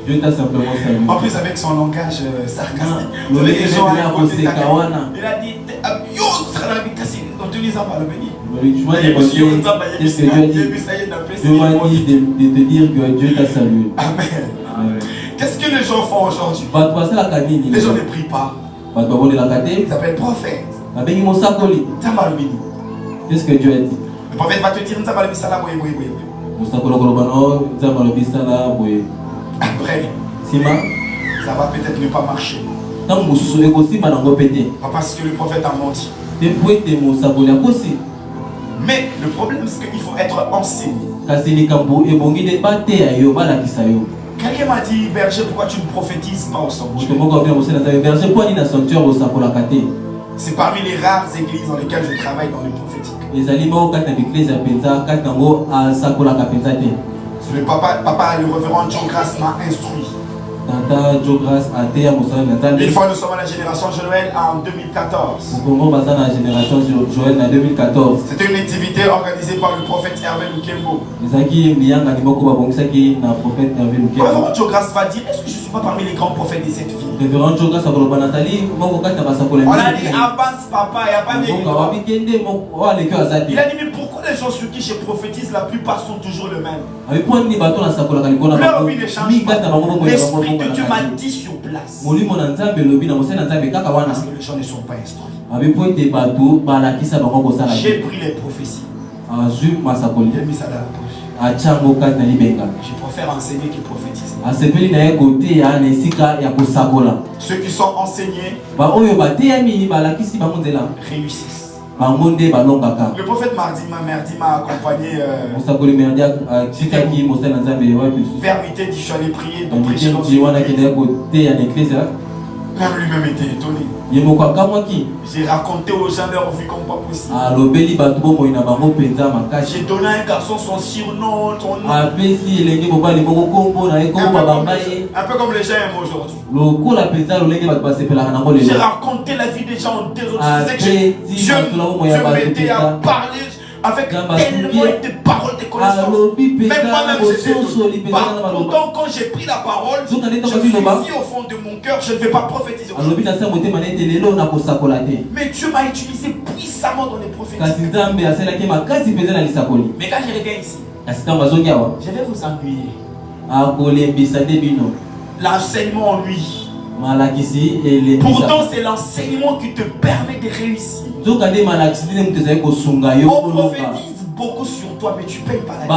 Dieu t'a simplement salué. En plus avec son langage sarcastique. Les gens il a dit yo, ça va tu m'as dit de te dire que Dieu t'a salué. Amen. Qu'est-ce que les gens font aujourd'hui? Les gens ne prient pas. Ils s'appellent prophètes. Qu'est-ce que Dieu a dit? Le prophète va te dire après, ça va peut-être ne pas marcher. Pas parce que le prophète a menti. Mais le problème c'est qu'il faut être enseigné. Quelqu'un m'a dit, berger, pourquoi tu ne prophétises pas au sanctuaire? C'est parmi les rares églises dans lesquelles je travaille dans le prophétique. Le papa, le révérend John Grace m'a instruit. Une fois nous sommes à la génération Joël en 2014. C'était une activité organisée par le prophète Hervé Lukembo. Le révérend John Grace va dire, est-ce que je ne suis pas parmi les grands prophètes de cette vie? On a dit avance papa, il n'y a pas de. Il a dit mais pourquoi les gens sur qui je prophétise la plupart sont toujours les mêmes? Leur vie ne change pas. L'Esprit de Dieu m'a dit sur place. Parce que les gens ne sont pas instruits. J'ai pris les prophéties. J'ai mis ça dans la poche. Je préfère enseigner que prophétiser. Ceux qui sont enseignés réussissent. Le prophète Mardi m'a accompagné vers midi, je suis allé prier, donc prêcher dans une église. Même lui-même était étonné. J'ai raconté aux gens leur vie comme pas possible. J'ai donné à un garçon son surnom, son nom. Un peu comme les gens aiment aujourd'hui. J'ai raconté la vie des gens en deux autres. Je m'étais à parler avec tellement de paroles de connaissance. Même moi-même, j'étais étonné. Pourtant, quand j'ai pris la parole, je me suis dit au fond de mon cœur, je ne vais pas prophétiser aujourd'hui. Mais Dieu m'a utilisé puissamment dans les prophéties. Mais quand je reviens ici, je vais vous ennuyer. L'enseignement ennuie. Pourtant, c'est l'enseignement qui te permet de réussir. On prophétise beaucoup sur toi, mais tu payes pas la vie.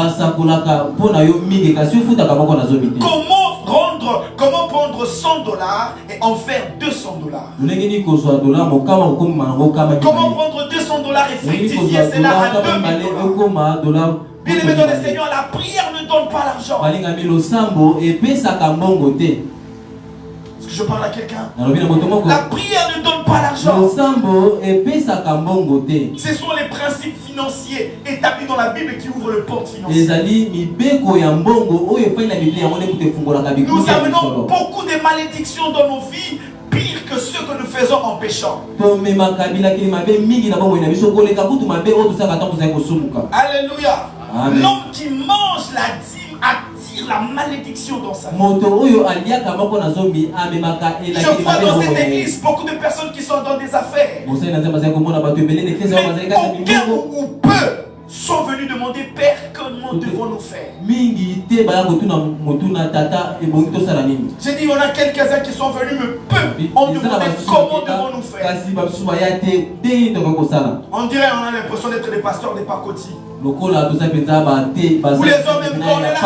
Comment prendre $100 et en faire $200? Comment prendre $200 et fructifier cela à $2 000? Bien aimé dans le Seigneur, la prière ne donne pas l'argent. Est-ce que je parle à quelqu'un? La prière ne donne pas l'argent. Ce sont les principes financiers établis dans la Bible qui ouvrent le porte financier. Nous amenons beaucoup de malédictions dans nos vies, pire que ce que nous faisons en péchant. Alléluia. L'homme qui mange la dîme attire la malédiction dans sa vie. Je vois dans cette église beaucoup de personnes qui sont dans des affaires. Mais aucun ou peu sont venus demander, Père, comment devons-nous faire? J'ai dit, on a quelques-uns qui sont venus, mais peu ont demandé comment devons-nous faire. On dirait, on a l'impression d'être des pasteurs des pacotis. Où les hommes même quand on est là,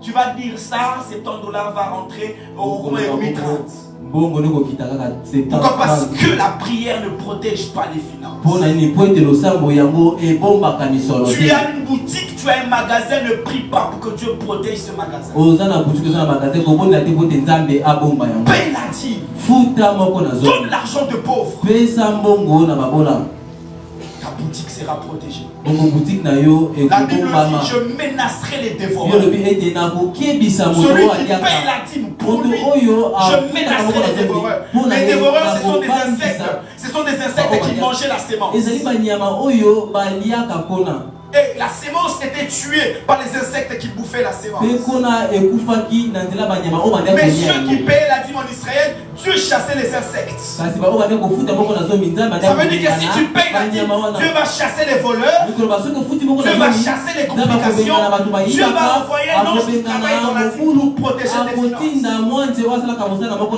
tu vas dire ça, $70 va rentrer au 830. Pourquoi? Parce que la prière ne protège pas les finances. Tu as une boutique, tu as un magasin, ne prie pas pour que Dieu protège ce magasin. Paye la dîme. Donne l'argent de pauvres. Ta boutique sera protégée. La Bible dit, je menacerai les dévoreurs. Celui qui paye la dîme pour lui, je menacerai les dévoreurs. Les dévoreurs, ce sont des insectes. Ce sont des insectes qui mangeaient la sémence. Et la sémence était tuée par les insectes qui bouffaient la sémence. Mais ceux qui payaient la dîme en Israël, Dieu chassait les insectes. Ça veut dire que si tu payes la dîme, Dieu va chasser les voleurs, Dieu va chasser les complications, Dieu va envoyer un ange qui travaille dans la dîme pour protéger les finances.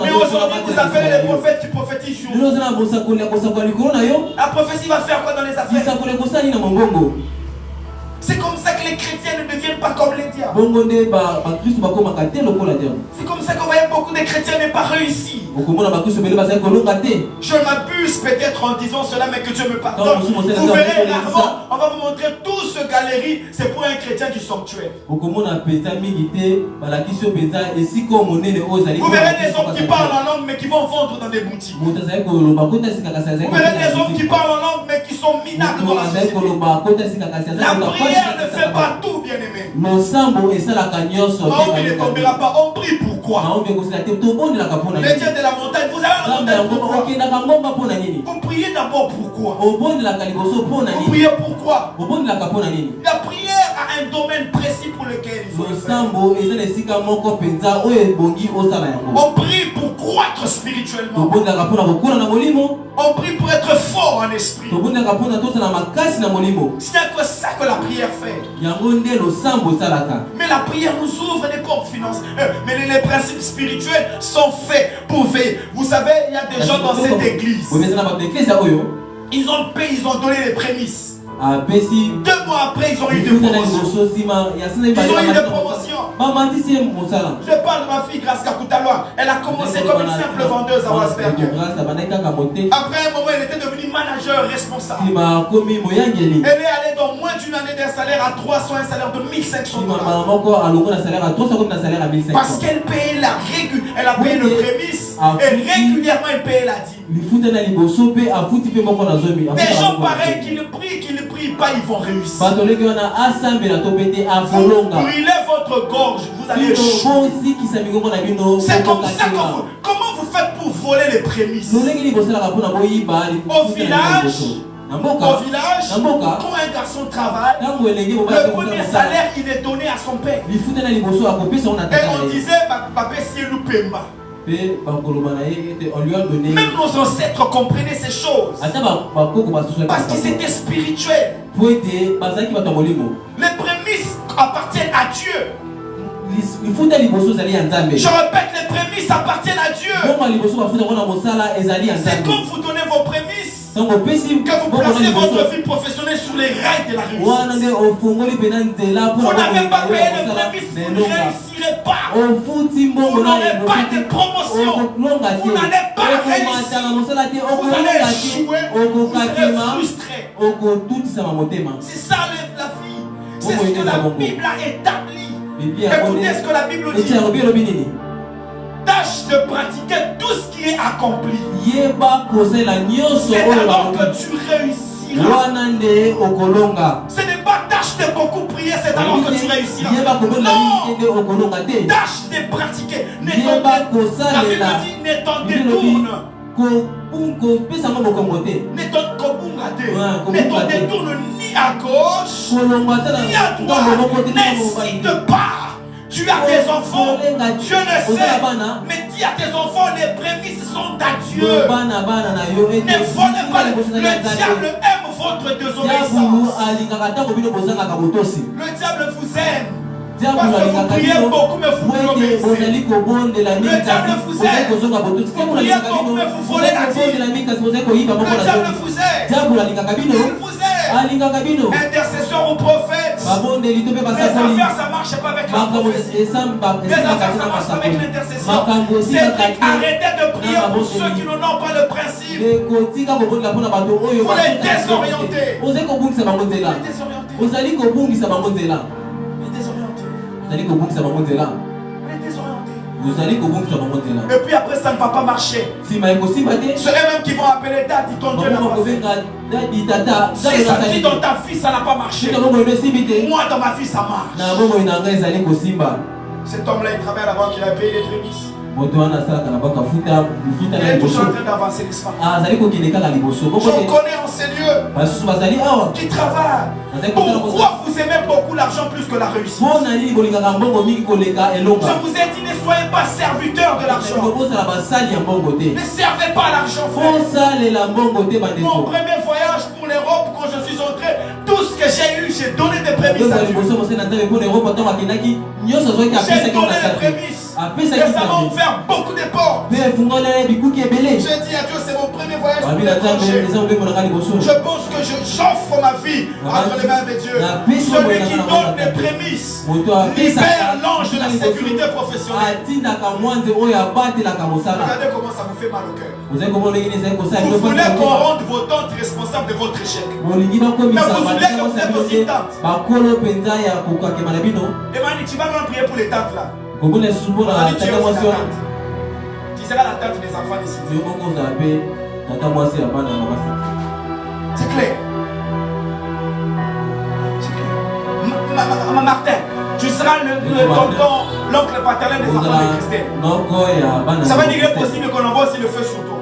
Mais aujourd'hui, vous appelez les prophètes qui prophétisent sur vous. La prophétie va faire quoi dans les affaires? C'est comme ça que les chrétiens ne deviennent pas comme les diables. C'est comme ça qu'on voyait beaucoup de chrétiens n'est pas réussi. Je m'abuse peut-être en disant cela, mais que Dieu me pardonne. Vous verrez rarement, on va vous montrer tout ce galerie, c'est pour un chrétien du sanctuaire. Vous verrez des hommes qui parlent en langue mais qui vont vendre dans des boutiques. Vous verrez des hommes qui parlent en langue mais qui sont minables dans la société. La prière ne fait pas tout, bien aimé. On ne tombera pas, on prie pourquoi? Les dieux de la montagne, vous avez la montagne pourquoi? Vous priez d'abord pourquoi? Vous priez pourquoi? La prière a un domaine précis pour lequel il faut le faire. On prie pour croître spirituellement. On prie pour être fort en esprit. Ce n'est que ça que la prière fait. Mais la prière nous ouvre des portes financières. Mais les principes spirituels sont faits pour veiller. Vous savez, il y a des gens dans cette église. Ils ont payé, ils ont donné les prémices. 2 mois après, ils ont eu des promotions. Ils ont eu des promotions. Je parle de ma fille Grâce Kakutaloa. Elle a commencé comme une simple vendeuse à Wasberger. Après un moment, elle était devenue manager responsable. Elle est allée dans moins d'une année d'un salaire à 300, un salaire de $1500. Parce qu'elle payait elle a payé le prémisse et régulièrement elle payait la dîme. Des gens pareils qui ne prient pas, ils vont réussir. Vous brûlez votre gorge, vous allez échouer. C'est comme ça que comment vous faites pour voler les prémices? Au village, quand un garçon travaille, le premier salaire il est donné à son père. Et on disait, papa si nous paiement. On lui a donné. Même nos ancêtres comprenaient ces choses. Parce que c'était spirituel. Les prémices appartiennent à Dieu. Je répète, les prémices appartiennent à Dieu. C'est quand vous donnez vos prémices que vous placez votre vie professionnelle sur les rails de la réussite. Vous n'avez pas payé les prémices, vous ne réussirez pas. Vous n'aurez pas de promotion. Vous n'allez pas réussir. Vous allez échouer. Vous serez frustré. C'est ça la vie. C'est ce que la Bible a établi. Écoutez ce que la Bible dit. Tâche de pratiquer tout ce qui est accompli. C'est alors que tu réussiras. Ce n'est pas tâche de beaucoup prier, c'est alors que tu réussiras. Non. Tâche de pratiquer. La Bible dit ne t'en détourne. Ne t'en détourne ni à gauche ni à droite. N'incite pas. Tu as des enfants, Dieu le sait, mais dis à tes enfants, les prémices sont à Dieu. Ne volez pas, le diable aime votre désobéissance. Le diable vous aime. Parce que vous priez beaucoup, mais vous obéissez. Le diable vous aime. Vous priez beaucoup, mais vous volez la dîme. Le diable vous aime. Il vous aime. Intercesseur ou prophète. Les affaires, ça ne marche pas avec la prophétie. Les affaires, ça marche avec l'intercession. C'est arrêtez de prier pour ceux qui n'en ont pas le principe. Vous les désorientez. Et puis après ça ne va pas marcher. C'est eux-mêmes qui vont appeler date, ton Dieu n'a pas fait. Si ça dit dans ta vie ça n'a pas marché, moi dans ma vie ça marche. Cet homme-là il travaille là-bas, qu'il a payé les prémices. Il est toujours en train d'avancer l'histoire. Je connais en ces lieux qui travaillent. Pourquoi vous aimez beaucoup l'argent plus que la réussite? Je vous ai dit, ne soyez pas serviteurs de l'argent. Ne servez pas l'argent. Mon premier voyage pour l'Europe, quand je suis entré, tout ce que j'ai eu, j'ai donné des prémices à Dieu. J'ai donné des prémices. Et ça m'a ouvert beaucoup de portes. Je dis à Dieu, c'est mon premier voyage pour l'étranger. Je pense que j'offre ma vie entre les mains de Dieu. Celui qui donne les prémices libère l'ange de la sécurité professionnelle. Regardez comment ça vous fait mal au cœur. Vous voulez qu'on rende vos tantes responsables de votre échec. Mais vous voulez que vous êtes aussi tantes. Et Mani, tu vas même prier pour les tantes là. Tu seras la tante des enfants ici. C'est clair. Martin, tu seras le tonton, l'oncle paternel des enfants de Christelle. Ça veut dire qu'il est possible qu'on envoie aussi le feu sur toi.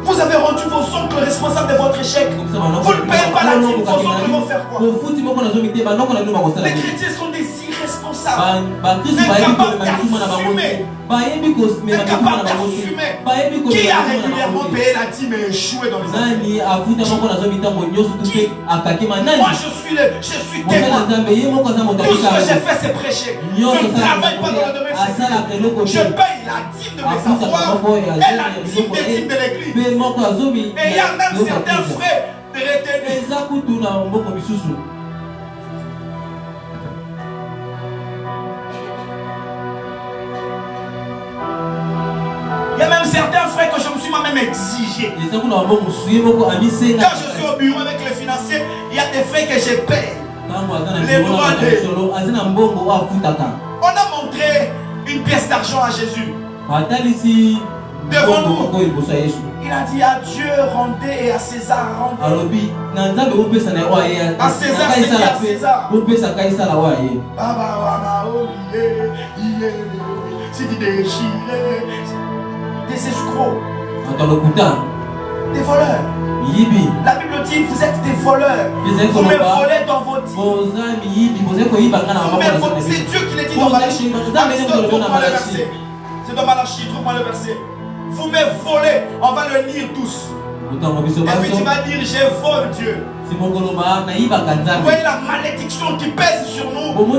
Vous avez rendu vos oncles responsables de votre échec. Vous ne payez pas la dîme, vos oncles vont faire quoi? Les chrétiens sont des irresponsables. Incapables d'assumer. Incapables d'assumer. Qui a régulièrement payé la dîme et échoué dans les affaires? Moi je suis témoin. Tout ce que j'ai fait c'est prêcher. Je ne travaille pas dans le domaine séculier. Je paye la dîme de mes avoirs et la dîme des dîmes de l'église. Et il y a même certains frais de retenue. Il y a même certains frais que je me suis moi-même exigé. Quand je suis au bureau avec les financiers, il y a des frais que je paye. Les droits on a montré une pièce d'argent à Jésus. Devant nous. Il a dit à Dieu rendez et à César rendez. À César c'est à César. Des escrocs. Des voleurs. La Bible dit vous êtes des voleurs. Vous me volez dans vos dîmes. C'est Dieu qui l'a dit dans Malachie. C'est dans Malachie, trouve-moi le verset. Vous me volez, on va le lire tous. Et puis tu vas dire, je vole Dieu. Vous voyez la malédiction qui pèse sur nous. Vous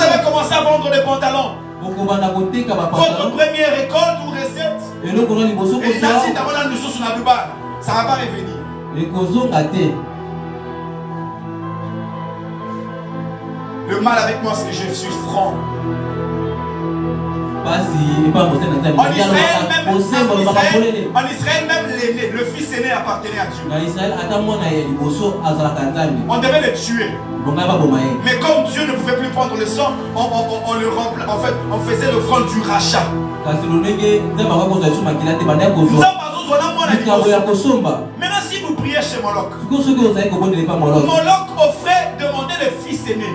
avez commencé à vendre des pantalons. Votre première récolte ou recette. Et là, si tu as une sur la Dubaï, ça ne va pas revenir. Le mal avec moi, c'est que je suis franc. En Israël, même l'aîné, le fils aîné appartenait à Dieu. On devait le tuer. Mais comme Dieu ne pouvait plus prendre le sang, on le remplaçait. En fait, on faisait le front du rachat. Maintenant, si vous priez chez Moloch, Moloch offrait demander le fils aîné.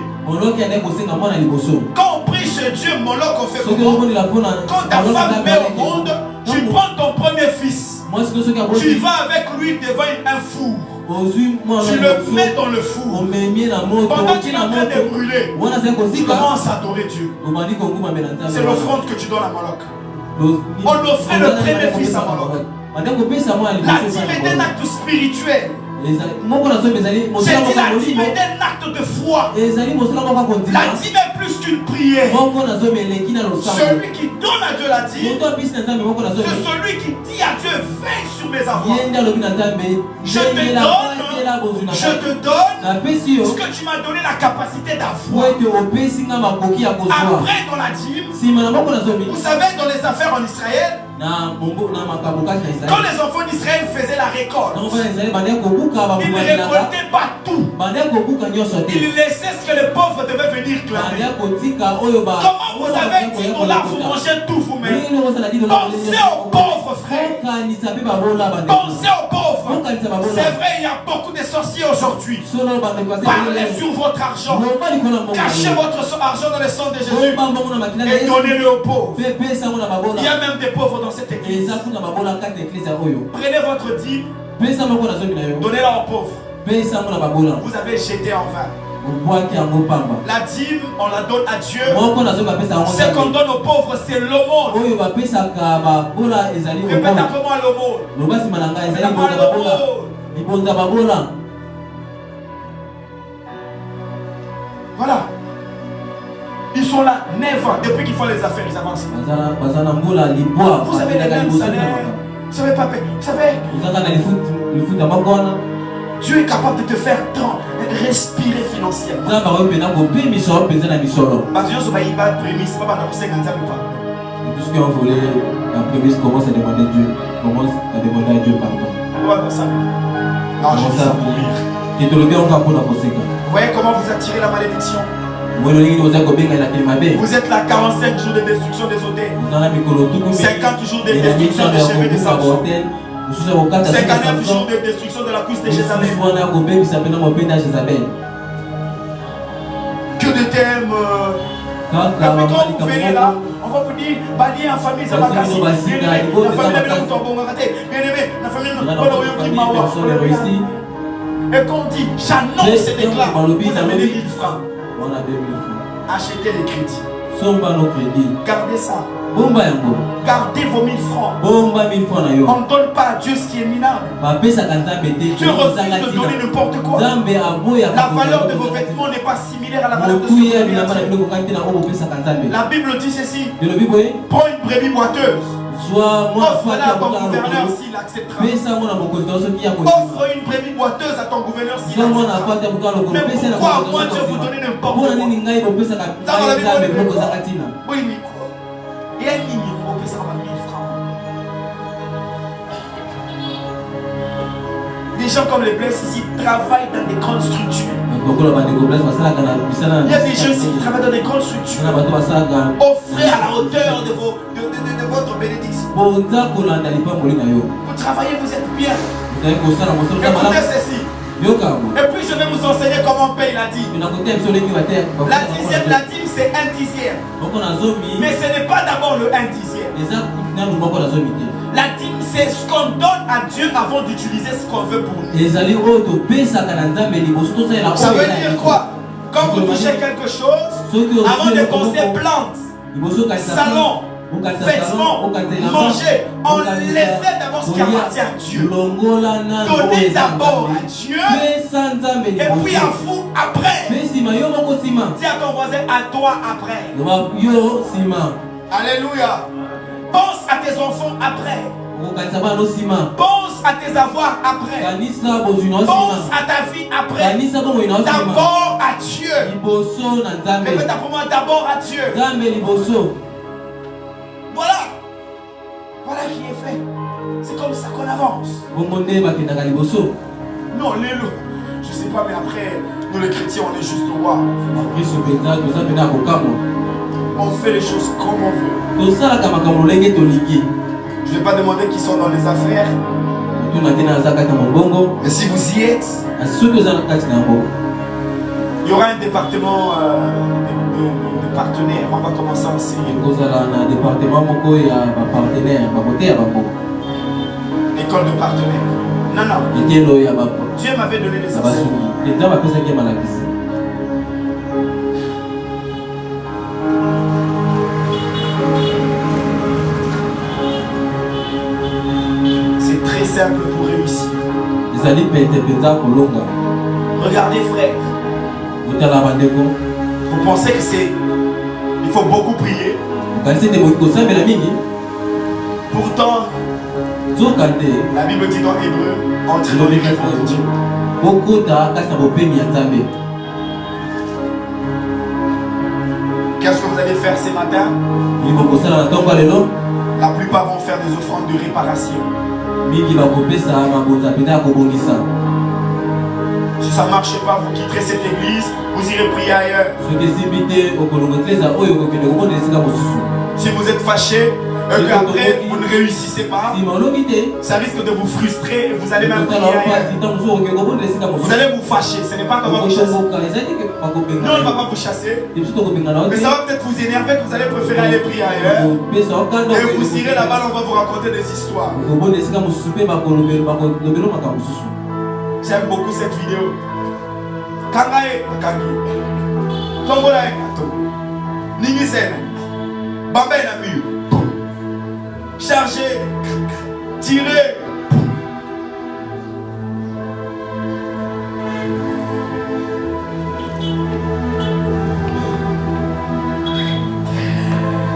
Quand on prie chez Dieu, Moloch on fait comment? Quand ta femme met au monde, tu prends ton premier fils. Tu vas avec lui devant un four. Tu le mets dans le four. Pendant qu'il est en train de brûler, tu commences à adorer Dieu. C'est l'offrande que tu donnes à Moloch. On offrait le premier fils à Moloch. La dîme est un acte spirituel. J'ai dit la dîme est un acte de foi. La dîme est plus qu'une prière. Celui qui donne à Dieu la dîme, c'est celui qui dit à Dieu, veille sur mes avoirs. Je te donne ce que tu m'as donné la capacité d'avoir. Après dans la dîme, vous savez dans les affaires en Israël, quand les enfants d'Israël faisaient la récolte, ils ne récoltaient pas tout. Ils laissaient ce que les pauvres devaient venir clamer. Comment vous avez dit on a vous mangez tout vous-même? Pensez aux pauvres frères. Pensez aux pauvres. C'est vrai, il y a beaucoup de sorciers aujourd'hui. Parlez sur votre argent. Cachez votre argent dans le sang de Jésus et donnez-le aux pauvres. Il y a même des pauvres dans cette église. Prenez votre dîme, donnez-la aux pauvres. Vous avez jeté en vain. La dîme, on la donne à Dieu. Ce qu'on donne aux pauvres, c'est l'aumône. Répète après moi l'aumône. Voilà. Ils sont là, 9 ans. Depuis qu'ils font les affaires, ils avancent. Vous avez les mêmes salaires. Vous savez pas payer. Vous savez, Dieu est capable de te faire respirer financièrement. Parce que je suis pas prémisse, pas dans 50 ans. Tout ce qu'on voulait, la prémisse commence à demander Dieu. Commence à demander à Dieu pardon. Non, je dis ça pour rire. Vous voyez comment vous attirez la malédiction? Vous êtes là 45 jours de destruction des hôtels, 50 jours de destruction des cheveux de Samson, 59 jours de destruction de la cuisse de Jézabel. Que de thèmes. Et puis quand vous venez là, on va vous dire, balier en famille, ça va casser. La famille, et quand on dit, j'annonce et déclare, vous avez 1000 francs. Achetez les crédits. Gardez ça. Gardez vos 1000 francs. On ne donne pas à Dieu ce qui est minable. Dieu refuse de donner n'importe quoi. La valeur de vos vêtements n'est pas similaire à la valeur de ce que vous avez. La Bible dit ceci. Prends une brebis boiteuse. Offre-la à ton gouverneur s'il acceptera. Offre une brebis boiteuse à ton gouverneur s'il acceptera. Mais pourquoi moi Dieu vous donne n'importe quoi? Oui, oui. Et elle dit, on peut savoir 1000 francs. Des gens comme les blesses ici travaillent dans des grandes structures. Il y a des gens ici qui travaillent dans des grandes structures. Offrez à la hauteur de votre bénédiction. Vous travaillez, vous êtes bien. Écoutez ceci. Et puis je vais vous enseigner comment on paye la dîme. La dîme c'est 1/10. Mais ce n'est pas d'abord le 1/10. La dîme c'est ce qu'on donne à Dieu avant d'utiliser ce qu'on veut pour nous. Ça veut dire quoi? Quand vous touchez quelque chose, avant de penser plantes, salon, vêtements, manger, enlevez d'abord ce qui appartient à Dieu. Donnez d'abord à Dieu et puis à vous après. Dis à ton voisin, à toi après. Alléluia. Pense à tes enfants après. Pense à tes avoirs après. Pense à ta vie après. D'abord à Dieu. Répète pour moi, d'abord à Dieu. Voilà. Voilà qui est fait. C'est comme ça qu'on avance. Non, je sais pas, mais après, nous les chrétiens, on est juste rois. On fait les choses comme on veut. Je ne vais pas demander qui sont dans les affaires. Mais si vous y êtes, il y aura un département de partenaires. On va commencer à enseigner. École de partenaires. Non, non. Dieu m'avait donné des enseignements. C'est très simple pour réussir. Regardez frère. Vous pensez que c'est... Il faut beaucoup prier. Pourtant, la Bible dit dans Hébreu, entrez dans les rêves de Dieu. Qu'est-ce que vous allez faire ce matin? La plupart vont faire des offrandes de réparation. Si ça ne marche pas, vous quitterez cette église, vous irez prier ailleurs. Si vous êtes fâché, et qu'après vous ne réussissez pas, ça risque de vous frustrer et vous allez même prier ailleurs. Vous allez vous fâcher, ce n'est pas comment vous chasser. Non, il ne va pas vous chasser. Mais ça va peut-être vous énerver que vous allez préférer aller prier ailleurs. Et vous irez là-bas, on va vous raconter des histoires. J'aime beaucoup cette vidéo. Kangae Kangi. Tongola Kato. Ningi Sene. Bamba na mur. Charger. Tirer.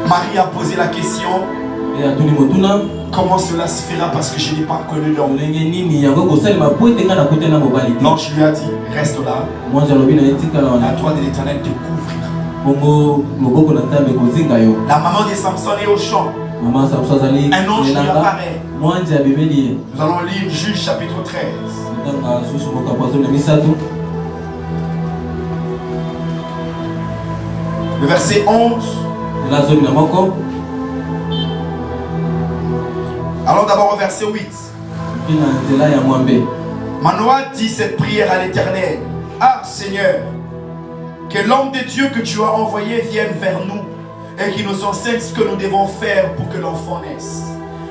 Marie a posé la question. Comment cela se fera parce que je n'ai pas connu l'homme. L'ange lui a dit, reste là. À toi de l'Éternel te couvrir. La maman de Samson est au champ. Un ange lui apparaît. Nous allons lire Juge chapitre 13. Le verset 11. Allons d'abord au verset 8. Manoah dit cette prière à l'Éternel. Ah Seigneur, que l'homme de Dieu que tu as envoyé vienne vers nous et qu'il nous enseigne ce que nous devons faire pour que l'enfant naisse.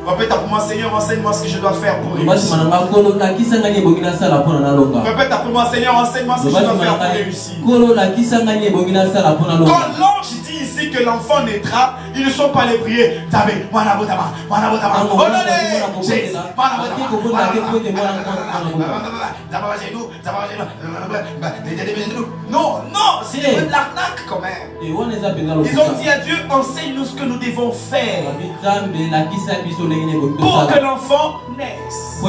Répète après moi, Seigneur, enseigne-moi ce que je dois faire pour réussir. Répète après moi, Seigneur, enseigne-moi ce que je dois faire pour réussir. Quand l'ange dit ici que l'enfant naîtra, ils ne sont pas les prier. Non, non, c'est de l'arnaque quand même. Ils ont dit à Dieu, enseigne-nous ce que nous devons faire pour que l'enfant naisse.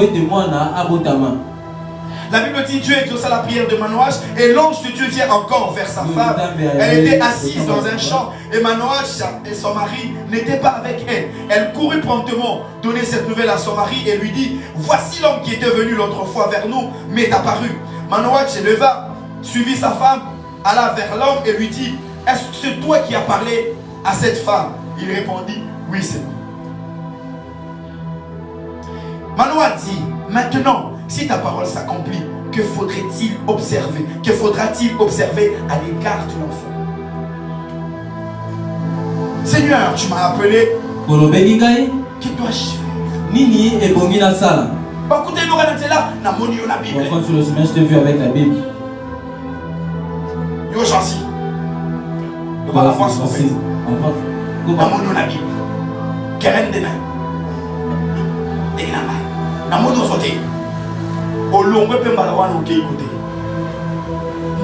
La Bible dit Dieu exauça la prière de Manoach et l'ange de Dieu vient encore vers sa femme. Elle était assise dans un champ et Manoach et son mari n'étaient pas avec elle. Elle courut promptement donner cette nouvelle à son mari et lui dit, voici l'homme qui était venu l'autre fois vers nous m'est apparu. Manoach se leva, suivit sa femme, alla vers l'homme et lui dit, est-ce que c'est toi qui as parlé à cette femme? Il répondit, oui c'est moi. Manoach dit, maintenant, si ta parole s'accomplit, que faudrait-il observer? Que faudra-t-il observer à l'égard de l'enfant? Seigneur, tu m'as appelé. Que dois-je faire? Écoutez, nous regardons là, na moni la Bible. Je t'ai vu avec la Bible. Yo chansi. De la France en fait. Na moni la Bible. Keren de na. Na moni sauté.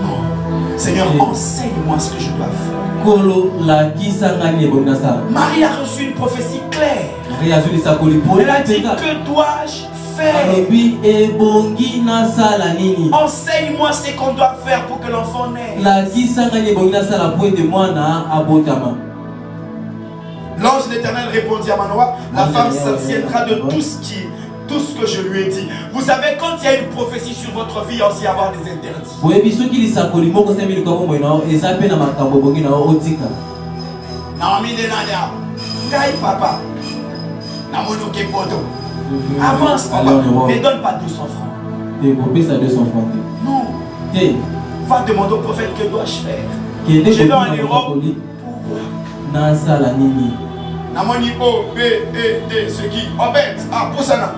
Non, Seigneur, enseigne-moi ce que je dois faire. Marie a reçu une prophétie claire. Elle a dit, que dois-je faire? Enseigne-moi ce qu'on doit faire pour que l'enfant naisse. L'ange de l'Éternel répondit à Manoah, la femme s'abstiendra de tout ce que je lui ai dit. Vous savez, quand il y a une prophétie sur votre vie, il y a aussi avoir des interdits. Papa. Avance, papa. Ne donne pas 200 francs. Non. Va demander au prophète que dois-je faire. Je vais en Europe. Pourquoi? Namoni O, B, E, D, ce qui Obed, Poussana.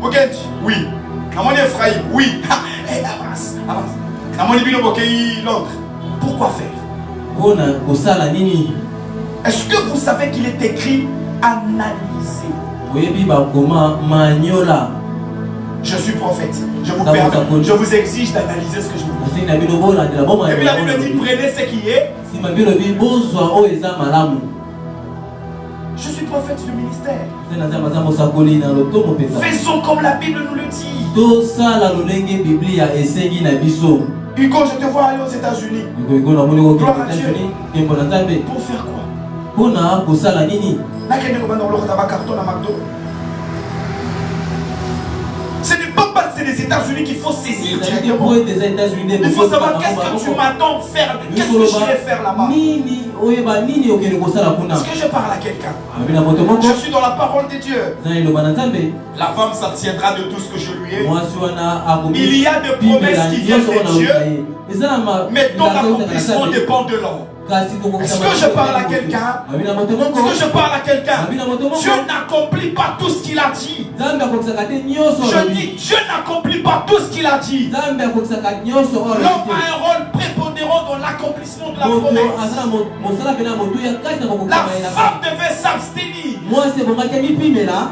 Ok, oui. Namoni Ephraïm, oui. Avance, avance. Namoni Bino Bokei, l'autre. Pourquoi faire? Est-ce que vous savez qu'il est écrit analyser? Je suis prophète. Je vous permets. Je vous exige d'analyser ce que je vous dis. Et puis la Bible dit prenez ce qui est. Je suis prophète du ministère. Faisons comme la Bible nous le dit. Hugo, je te vois aller aux États-Unis. Gloire à Dieu. Pour faire quoi? Ce n'est pas parce que c'est les États-Unis qu'il faut saisir directement. Il faut savoir qu'est-ce que tu m'attends faire. Qu'est-ce que je vais faire là-bas? Est-ce que je parle à quelqu'un? Je suis dans la parole de Dieu. La femme s'abstiendra de tout ce que je lui ai. Il y a des promesses qui viennent de Dieu, mais dont l'accomplissement dépend de l'homme. Est-ce que je parle à quelqu'un? Est-ce que je parle à quelqu'un? Dieu n'accomplit pas tout ce qu'il a dit. Je dis, Dieu n'accomplit pas tout ce qu'il a dit. L'homme a un rôle prépondérant dans l'accomplissement de la promesse. La femme devait s'abstenir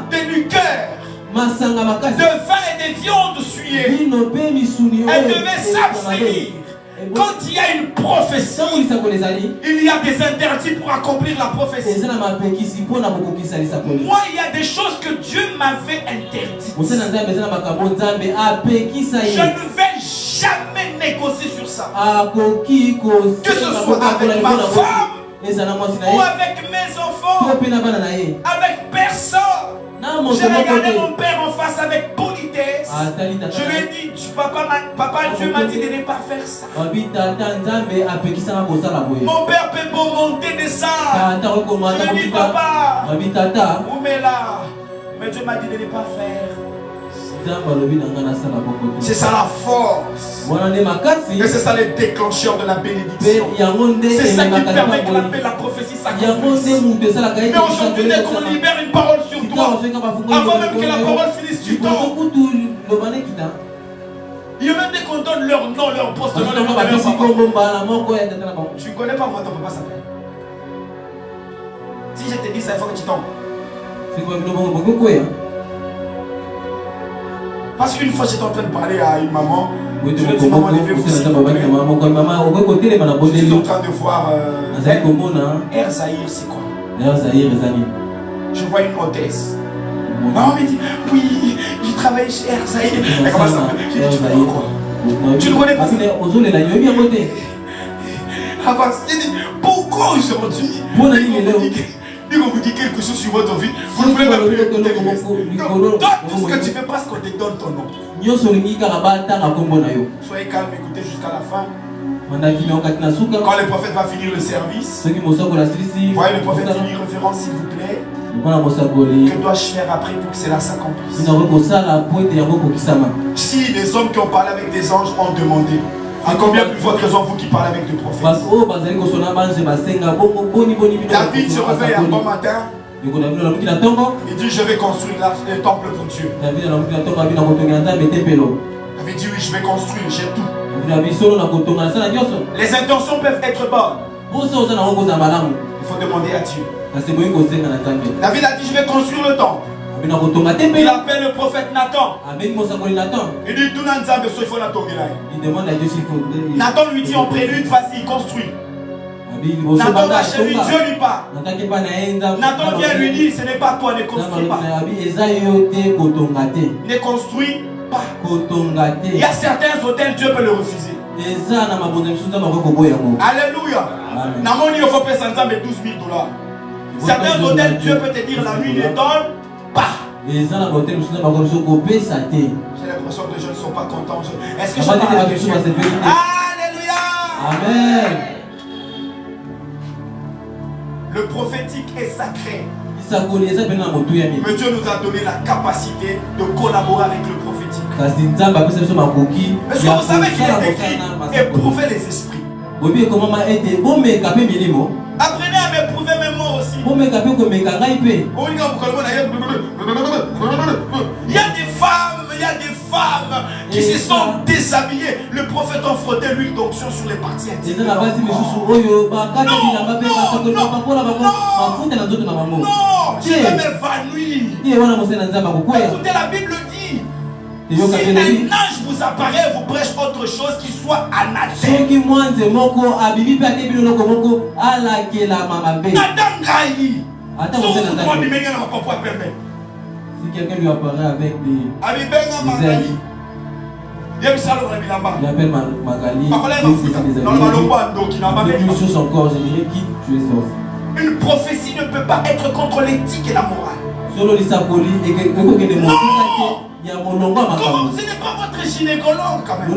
des liqueurs, de vin et des viandes souillées. Elle devait s'abstenir Quand il y a une prophétie, il y a des interdits pour accomplir la prophétie. Moi, il y a des choses que Dieu m'avait interdites. Je ne vais jamais négocier sur ça. Que ce soit avec ma femme ou avec mes enfants, avec personne. J'ai regardé mon père en face avec politesse. Je lui ai dit, papa, Dieu m'a dit de ne pas faire ça. Mon père peut monter, descendre. Je lui ai dit, papa, où m'est là? Mais Dieu m'a dit de ne pas faire. C'est ça la force. Et c'est ça le déclencheur de la bénédiction. C'est ça qui permet que la prophétie s'accomplisse. Mais aujourd'hui, dès qu'on libère une parole sur toi, avant même que la parole finisse, tu tombes. Il y a même dès qu'on donne leur nom, leur poste, leur nom, leur papa. Tu ne connais pas moi, ton papa s'appelle. Si je te dis ça, il faut que tu tombes. Parce qu'une fois j'étais en train de parler à une maman, je lui ai dit maman, levez-vous s'il vous plaît. Je suis en train de voir Air Zahir, c'est quoi? Je vois une hôtesse. Maman me dit, oui, je travaille chez Air Zahir. Mais comment ça s'appelle? J'ai dit, tu connais quoi? Tu ne connais pas ça? J'ai dit, pourquoi aujourd'hui? Dès qu'on vous dit quelque chose sur votre vie, vous ne voulez pas plus écouter. Donne tout ce que tu fais parce qu'on te donne ton nom. Soyez calme, écoutez jusqu'à la fin. Quand le prophète va finir le service, voyez le prophète finir référence s'il vous plaît. Que dois-je faire après pour que cela s'accomplisse? Si les hommes qui ont parlé avec des anges ont demandé, à combien plus votre raison vous qui parlez avec des prophètes? David se réveille un bon matin. Il dit je vais construire le temple pour Dieu. David dit oui, je vais construire, j'ai tout. Les intentions peuvent être bonnes. Il faut demander à Dieu. David a dit je vais construire le temple. Il appelle le prophète Nathan. Il dit tout il demande à Dieu s'il faut. Nathan lui dit en prélude, vas-y, construis. Nathan va chez lui, Dieu lui parle. Nathan vient lui dire, ce n'est pas toi, ne construis pas. Ne construis pas. Il y a certains hôtels, Dieu peut le refuser. Alléluia. Namoni, il faut payer $12 000. Certains hôtels, Dieu peut te dire la nuit ne donne pas. J'ai l'impression que les gens ne sont pas contents. Est-ce que je parle avec Dieu? Alléluia. Amen. Le prophétique est sacré. Mais Dieu nous a donné la capacité de collaborer avec le prophétique. Parce que vous savez qu'il est écrit, éprouver les esprits. Apprenez à m'éprouver même moi aussi. Il y a des femmes qui se sont déshabillées. Le prophète a frotté l'huile d'onction sur les parties intimes. Non, je vais m'évanouir. Écoutez, la Bible dit, si un ange vous apparaît, vous prêche autre chose qui soit anathème. Si quelqu'un lui apparaît avec des ailes, il appelle Magali, sur son corps, je dirais qui tu es. Une prophétie ne peut pas être contre l'éthique et la morale. Non! Comment? Ce n'est pas votre gynécologue quand même. Vous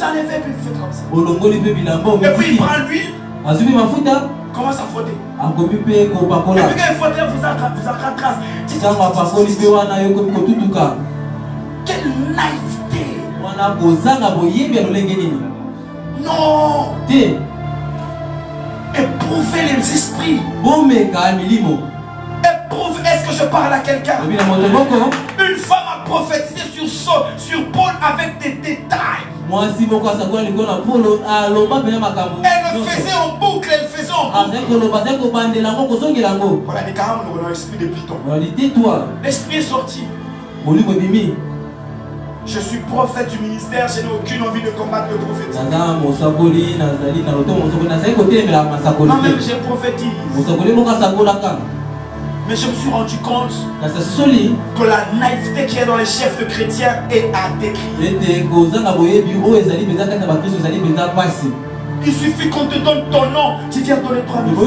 enlevez puis vous faites comme ça. Et puis il prend l'huile. Comment ça frotter? Et puis quand il frottait, vous avez trace. Quelle naïveté! Non! Éprouvez les esprits. Éprouve, est-ce que je parle à quelqu'un? Une femme a prophétisé sur Paul avec des détails. Elle le faisait en boucle, elle faisait en boucle. Voilà, les carrément, l'esprit de Python. L'esprit est sorti. Je suis prophète du ministère, je n'ai aucune envie de combattre le prophétique. Moi-même, je prophétise. Mais je me suis rendu compte que la naïveté qui est dans les chefs de chrétiens est à décrier. Il suffit qu'on te donne ton nom, tu viens donner 3000 francs.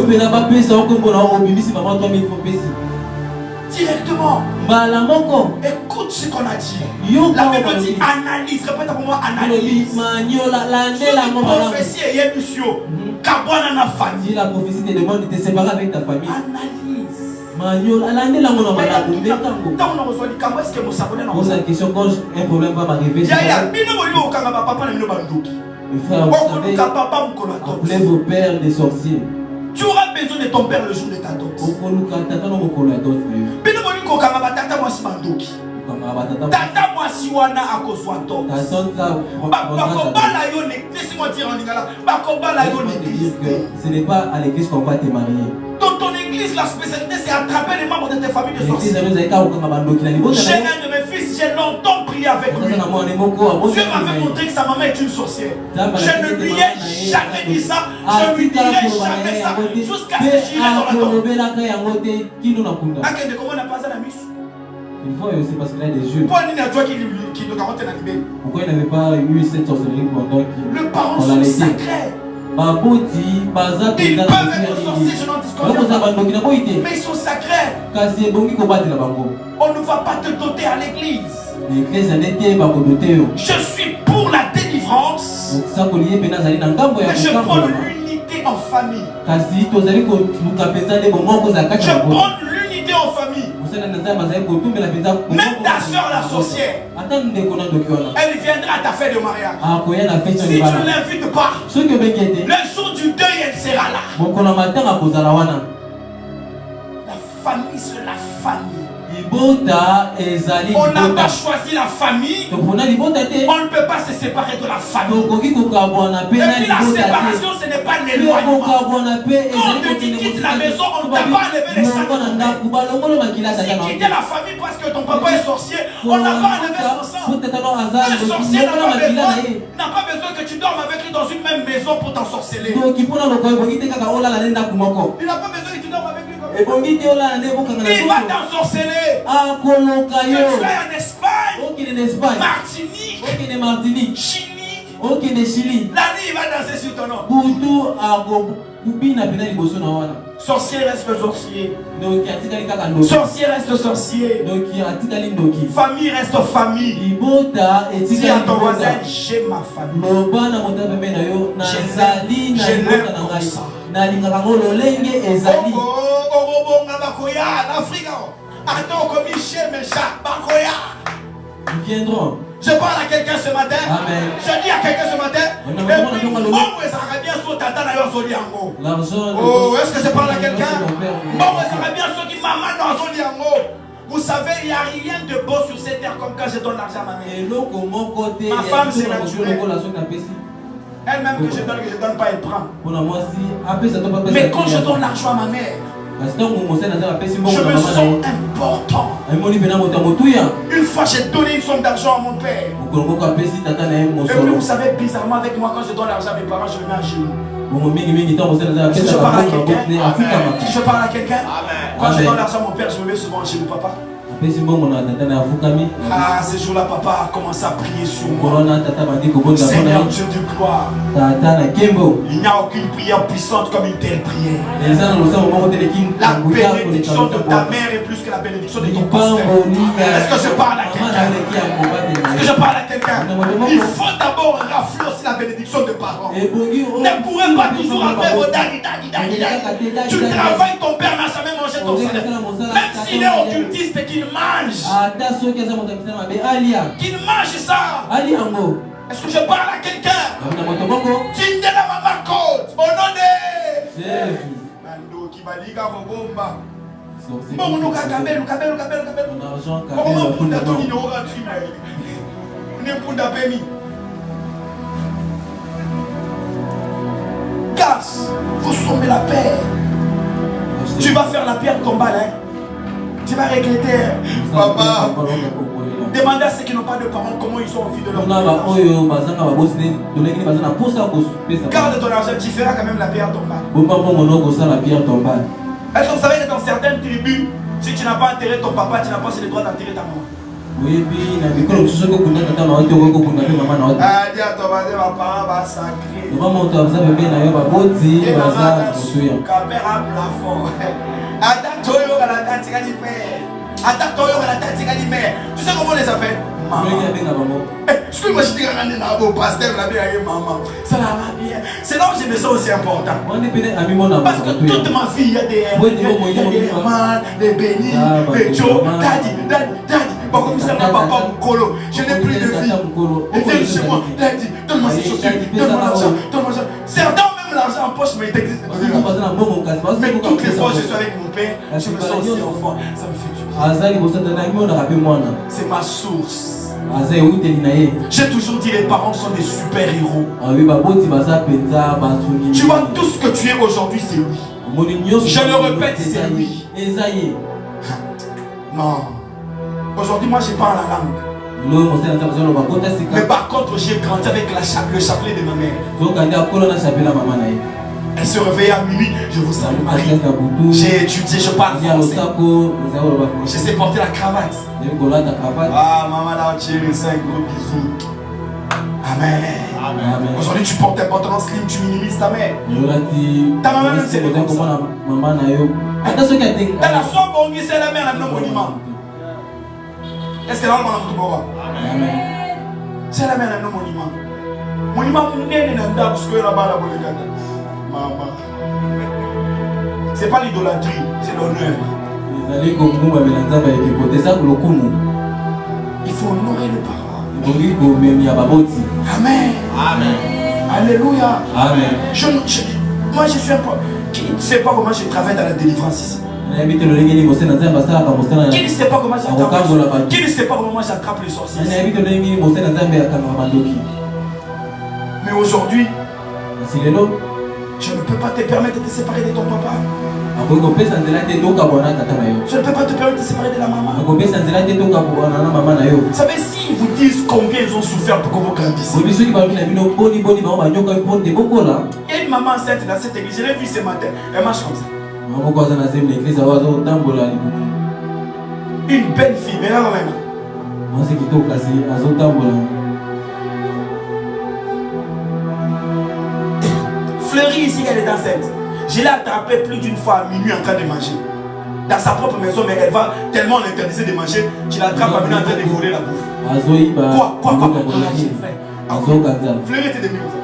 Directement. Écoute ce qu'on a dit. La Bible dit analyse. Répète pour moi, analyse. Prophétie et émission. Kabwana na famille. Si la prophétie te demande de te séparer avec ta famille. Analyse. Pose la question quand un problème va m'arriver. Mes frères, vous savez, appelez vos pères des sorciers. Tu auras besoin de ton père le jour de ta dot. Tata mwasi wana akozwa dot. Bakobala yo laissez-moi dire en lingala. Bakobala yo l'église. Ce n'est pas à l'église qu'on va te marier. Dans ton église, la spécialité c'est attraper les membres de tes familles de sorciers. J'ai un de mes fils, j'ai longtemps prié avec lui. Dieu m'avait montré que sa maman est une sorcière. Je ne lui ai jamais dit ça. Je ne lui dirai jamais ça. Jusqu'à ce que j'irai dans la tombe. Comment on n'a pas à la mise? Une fois aussi parce qu'il a des yeux. Pourquoi il n'avait pas eu cette sorcellerie pendant qu'il le parents sont sacrés. Ils peuvent être sorciers, je n'en discorde pas. Mais ils sont sacrés. On ne va pas te doter à l'église. Je suis pour la délivrance. Mais je prends l'unité en famille. Je prends l'unité en famille. Même ta soeur la sorcière, elle viendra à ta fête de mariage. Si tu ne l'invites pas, le jour du deuil, elle sera là. La famille, c'est la famille. On n'a pas choisi la famille. On ne peut pas se séparer de la famille. Et puis la séparation, ce n'est pas l'éloignement. Quand on te dit quitte la maison, on ne t'a pas enlevé les sacs. Si quitter la famille parce que ton papa est sorcier, on n'a pas enlevé son sang. Un sorcier n'a pas besoin que tu dormes avec lui dans une même maison pour t'ensorceler. Il n'a pas besoin que tu dormes avec lui. Il va t'ensorceler. Que tu sois en Espagne, Martinique, Chili, la nuit il va danser sur ton nom. Sorcier reste sorcier. Sorcier reste sorcier. Famille reste famille. Dis à ton voisin, j'ai ma famille. Je l'aime comme ça. Ils viendront. Je parle à quelqu'un ce matin. Amen. Je dis à quelqu'un ce matin. Oh, est-ce que je parle à quelqu'un? Vous savez, il n'y a rien de beau sur cette terre comme quand je donne l'argent à ma mère. Ma femme, c'est naturel. Elle-même que je donne pas, elle prend. Mais quand je donne l'argent à ma mère, je me sens important. Une fois j'ai donné une somme d'argent à mon père. Et puis vous savez, bizarrement avec moi, quand je donne l'argent à mes parents, je me mets à genoux. Si je parle à quelqu'un, quand je donne l'argent à mon père, je me mets souvent à genoux, papa. Ah, ce jour-là, papa a commencé à prier sur moi. Seigneur Dieu de gloire. Il n'y a aucune prière puissante comme une telle prière. La bénédiction de ta mère est plus que la bénédiction de ton pasteur. Est-ce que je parle à quelqu'un? Est-ce que je parle à quelqu'un? Il faut d'abord rafler aussi la bénédiction de parents. Ne pourrait pas toujours avoir vos dani. Tu travailles, ton père n'a jamais mangé ton salaire. Même s'il est occultiste et qu'il mange. Qu'il mange ça. Est-ce que je parle à quelqu'un? Tindela mama code. Au nom de Jésus. Mando kibaliga robomba. Bon nous kabelu. Comment pour ta toni no ratu mai. Ne pour ta pemi. Casse, vous sommez la paix. Tu vas faire la pierre tombale, hein? Tu vas regretter. Papa, Demandez à ceux qui n'ont pas de parents comment ils ont envie de leur donner. Garde ton argent, tu feras quand même la pierre tombale. Est-ce que vous savez que dans certaines tribus, si tu n'as pas enterré ton papa, tu n'as pas le droit d'enterrer ta maman? Dis à ton voisin, ma parent va sacrer. Et maman, père à plafond. Tu sais comment on les appelle? Maman. Est-ce que moi je dis que pasteur maman? Ça va bien. C'est là où je me sens aussi important. Parce que toute ma vie, il y a des mamans, des bénis, des Joe, daddy. Comme ça, papa Mkolo, je n'ai plus de vie. Et viens chez moi, daddy, donne-moi ces chaussures, donne-moi l'argent, donne-moi l'argent. Certains même l'argent en poche, mais il existe. Mais toutes les fois que je suis avec mon père, je me sens aussi enfant. Ça me fait du bien. C'est ma source. J'ai toujours dit les parents sont des super-héros. Tu vois, tout ce que tu es aujourd'hui, c'est lui. Je le répète, c'est lui. Non. Aujourd'hui, moi, je parle la langue. Mais par contre, j'ai grandi avec le chapelet de ma mère. Elle se réveille à minuit, je vous salue Marie. J'ai étudié, je parle français. Je sais porter la cravate. Ah, maman, là, tu es un gros bisou. Amen. Aujourd'hui, tu portes un pantalon slim, tu minimises ta mère. Ta maman, même, c'est comme ça. Dans la soirée, c'est la mère, le monument. Est-ce que là, on a c'est la mère, le monument. Monument, c'est pas l'idolâtrie, c'est l'honneur. Il faut honorer les parents. Amen. Amen. Alléluia. Amen. Moi, je suis un peu. Qui ne sait pas comment je travaille dans la délivrance ici? Qui ne sait pas comment j'attrape les sorciers? Qui ne sait pas comment j'attrape les sorciers? Mais aujourd'hui, je ne peux pas te permettre de te séparer de ton papa. Je ne peux pas te permettre de te séparer de la maman. Vous savez, s'ils vous disent combien ils ont souffert pour que vous grandissiez. Il y a une maman enceinte dans cette église, je l'ai vue ce matin. Elle marche comme ça. Une belle fille, mais là même. Fleurie ici, elle est enceinte. Je l'ai attrapée plus d'une fois à minuit en train de manger. Dans sa propre maison, mais elle va tellement l'interdire de manger, tu l'attrapes à minuit en train de voler la bouffe. Quoi Fleurie était devenue comme ça.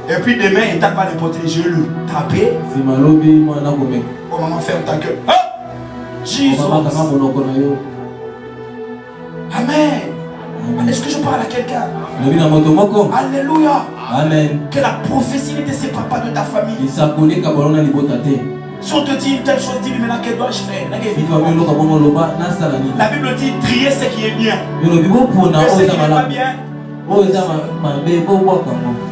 Et puis demain, il tape pas n'importe quel jeu, le taper. Oh maman, ferme ta gueule. Ah! Jesus. Amen. Est-ce que je parle à quelqu'un? Alléluia. Amen. Que la prophétie de ses papas de ta famille. Si on te dit une telle chose, dis-lui maintenant que dois-je faire? La Bible dit trier ce qui est bien. Et ce qui n'est pas bien.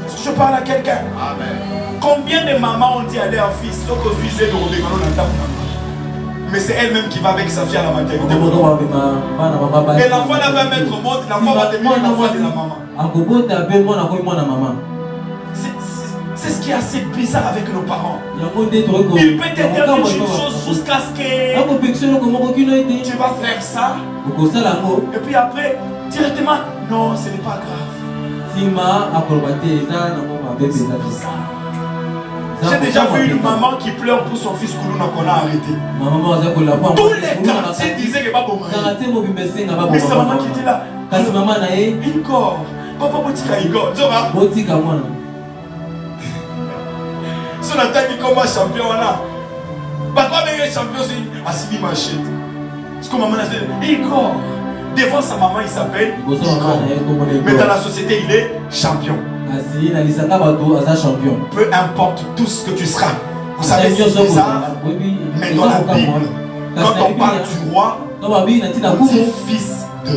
Est-ce que je parle à quelqu'un? Amen. Combien de mamans ont dit à leur fils, mais c'est elle-même qui va avec sa fille à la maternité. Et l'enfant là va mettre au monde, l'enfant va devenir l'enfant de la maman. C'est ce qui est assez bizarre avec nos parents. Il peut te dire une chose jusqu'à ce que tu vas faire ça. Et puis après, directement, non, ce n'est pas grave. J'ai déjà vu une maman qui pleure pour son fils Koulouna qu'on a arrêté. Tous les quartiers disaient que Babo Maï. Mais c'est maman qui était là. Igor. Papa Botika Igor. Si on attend comme un champion, papa est champion, c'est Assimi Machette. Ce que maman a dit, Igor. Devant sa maman, il s'appelle Igor. Mais dans la société, il est champion. Peu importe tout ce que tu seras. Vous savez, c'est bizarre. Mais dans la Bible, quand on parle du roi, on dit fils de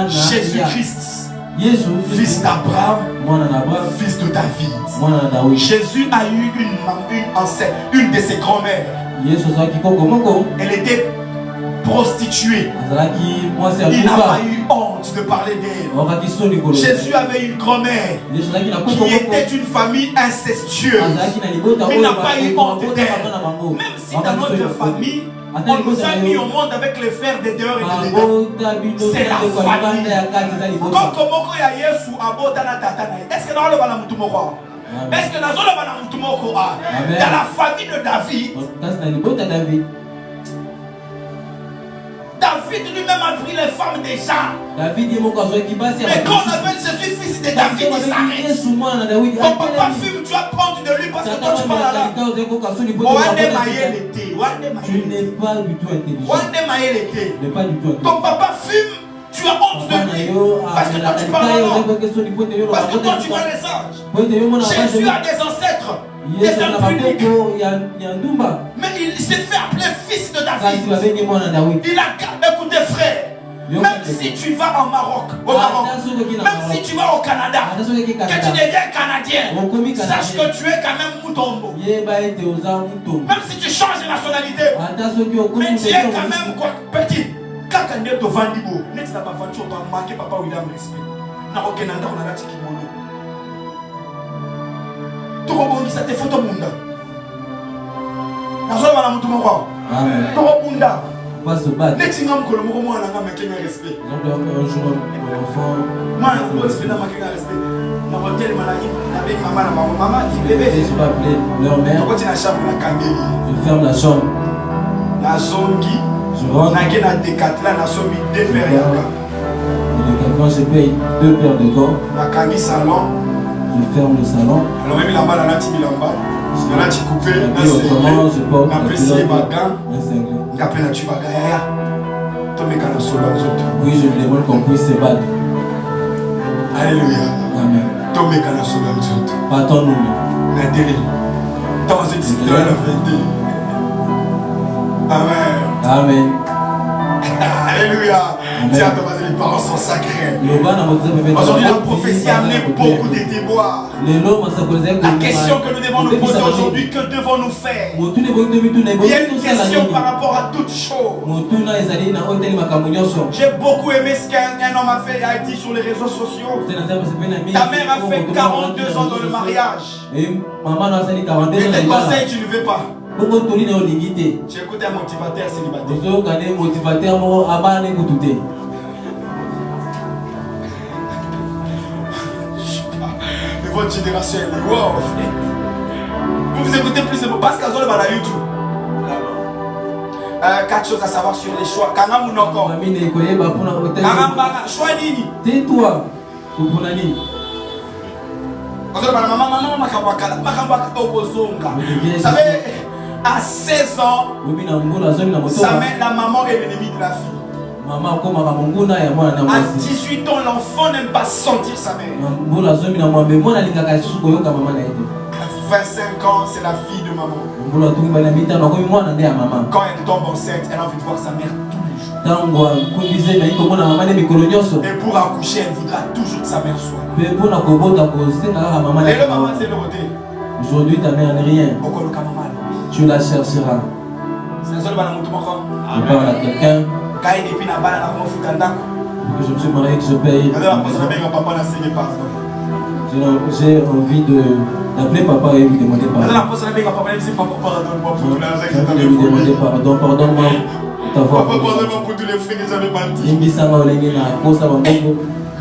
Jésus-Christ, fils d'Abraham, fils de David. Jésus a eu une ancêtre, une de ses grand-mères. Elle était prostituée. Il n'a pas eu honte de parler d'elle. Jésus avait une grand-mère qui était une famille incestueuse. Il n'a pas eu honte d'elle. Même si dans notre famille, on nous a mis au monde avec les frères de dehors et de dedans. C'est la famille. Est-ce que dans le est-ce que dans la famille de David, David lui-même a pris les femmes des gens. Mais quand on appelle Jésus fils de David, il s'arrête. Ton papa fume, tu vas prendre de lui parce que toi tu parles là. Tu n'es pas du tout intelligent. Ton papa fume, tu as honte de lui. Parce que toi tu parles là. Parce que toi tu vois les anges. Jésus a des ancêtres. Des impliques. Mais il s'est fait appeler fils de David. Il a écouté frère. Même si tu vas au Maroc, même si tu vas au Canada, que tu deviens Canadien, sache que tu es quand même Moutombo. Même si tu changes de nationalité, mais tu es quand même quoi, petit. Quand tu es au Vandibo, tu n'as pas vendu, tu as manqué papa William respect. Tu n'as aucun endroit dans la Tikimono. Tu rebondis à tes photos Munda. Tu as joué à la Moutombo. Tu rebondis. Pas se battre. Next thing I'm going to go and I'm respect. Un jour, l'enfant. Moi, je respect. Maman, tu bébé. Je suis pas appelé leur mère. Je ferme la chambre. Je rentre. Quand je paye 2 paires de gants, je ferme le salon. Alors, même là-bas, je coupé. Autrement, je porte oui, je lui demande qu'on puisse se battre. Alléluia. Amen. Partons-nous. Amen. Amen. Alléluia. Tiens, les paroles sont sacrées. Aujourd'hui, la prophétie a amené beaucoup de déboires. La question que nous devons nous poser aujourd'hui, que devons-nous faire? Il y a une question par rapport à toute chose. J'ai beaucoup aimé ce qu'un homme a fait à Haïti sur les réseaux sociaux. Ta mère a fait 42 ans dans le mariage. Et tes conseils, tu ne veux pas. J'ai écouté un motivateur célibataire. Mais votre génération est wow. Vous écoutez plus de mots. Parce qu'à Zola la YouTube. 4 choses à savoir sur les choix. Kanga Mounoko. Choix Nini. Tais-toi. Vous savez, à 16 ans, la maman est l'ennemi de la fille. À 18 ans, l'enfant n'aime pas sentir sa mère. À 25 ans, c'est la fille de maman. Quand elle tombe enceinte, elle a envie de voir sa mère tous les jours. Et pour accoucher, elle voudra toujours que sa mère soit là. Aujourd'hui, ta mère n'est rien. Tu la chercheras. Je parle à quelqu'un que je me suis marié, que je paye. J'ai envie d'appeler papa et lui demander pardon. Je lui demander pardon. Pardonne-moi pour t'avoir. Pardonne-moi pour tous les frères que j'avais menti.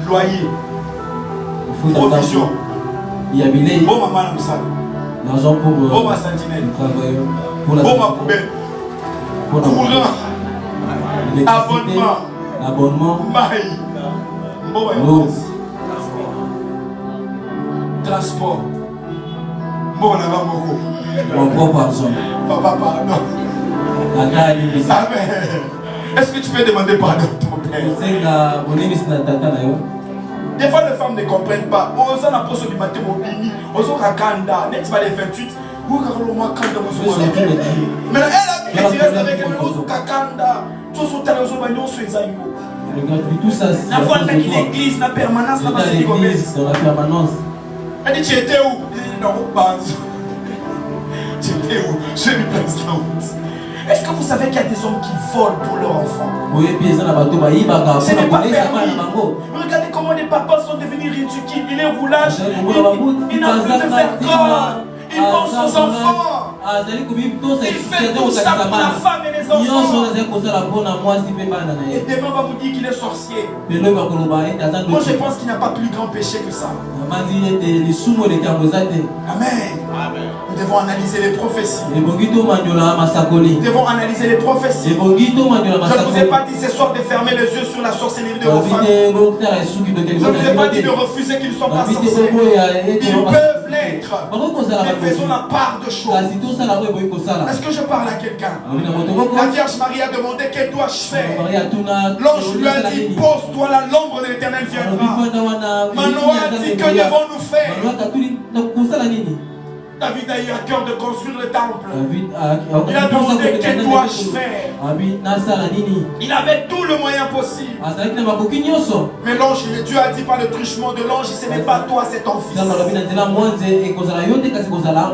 Loyer. Provision. Bon maman l'argent pour le travail, pour la poubelle, courant, abonnement, l'eau, transport, mon propre argent. Papa, pardon. Est-ce que tu peux demander pardon à ton père? Des fois, les femmes ne comprennent pas. On s'en approche du matin, on s'en rakanda. N'est-ce pas les 28? Mais elle a dit que tu restes avec elle. On s'en kakanda. Tout ça, c'est la fois qui l'église, la permanence, la permanence. Elle dit, tu étais où? Non, pas. Tu étais où? Je lui place là. Est-ce que vous savez qu'il y a des hommes qui volent pour leurs enfants? Ce n'est pas permis. Regardez comment les papas sont devenus ridicules. Il est roulage, il n'a plus de faire corps. Il pense aux enfants. Il fait tout ça pour la femme et les enfants. Et demain on va vous dire qu'il est sorcier. Moi je pense qu'il n'y a pas plus grand péché que ça. Amen. Nous devons analyser les prophéties. Nous devons analyser les prophéties. Je ne vous ai pas dit ce soir de fermer les yeux sur la sorcellerie de vos familles. Je ne vous ai pas dit de refuser qu'ils ne sont pas sorciers. Ils peuvent l'être. Mais faisons la part de choses. Est-ce que je parle à quelqu'un? La Vierge Marie a demandé que dois-je faire? L'ange lui a dit pose-toi là, l'ombre de l'Éternel viendra. Manoah a dit que devons-nous faire? David a eu à cœur de construire le temple. Il a demandé que dois-je faire? Il avait tout le moyen possible. Mais l'ange, Dieu a dit par le truchement de l'ange, ce n'est pas toi, c'est ton fils.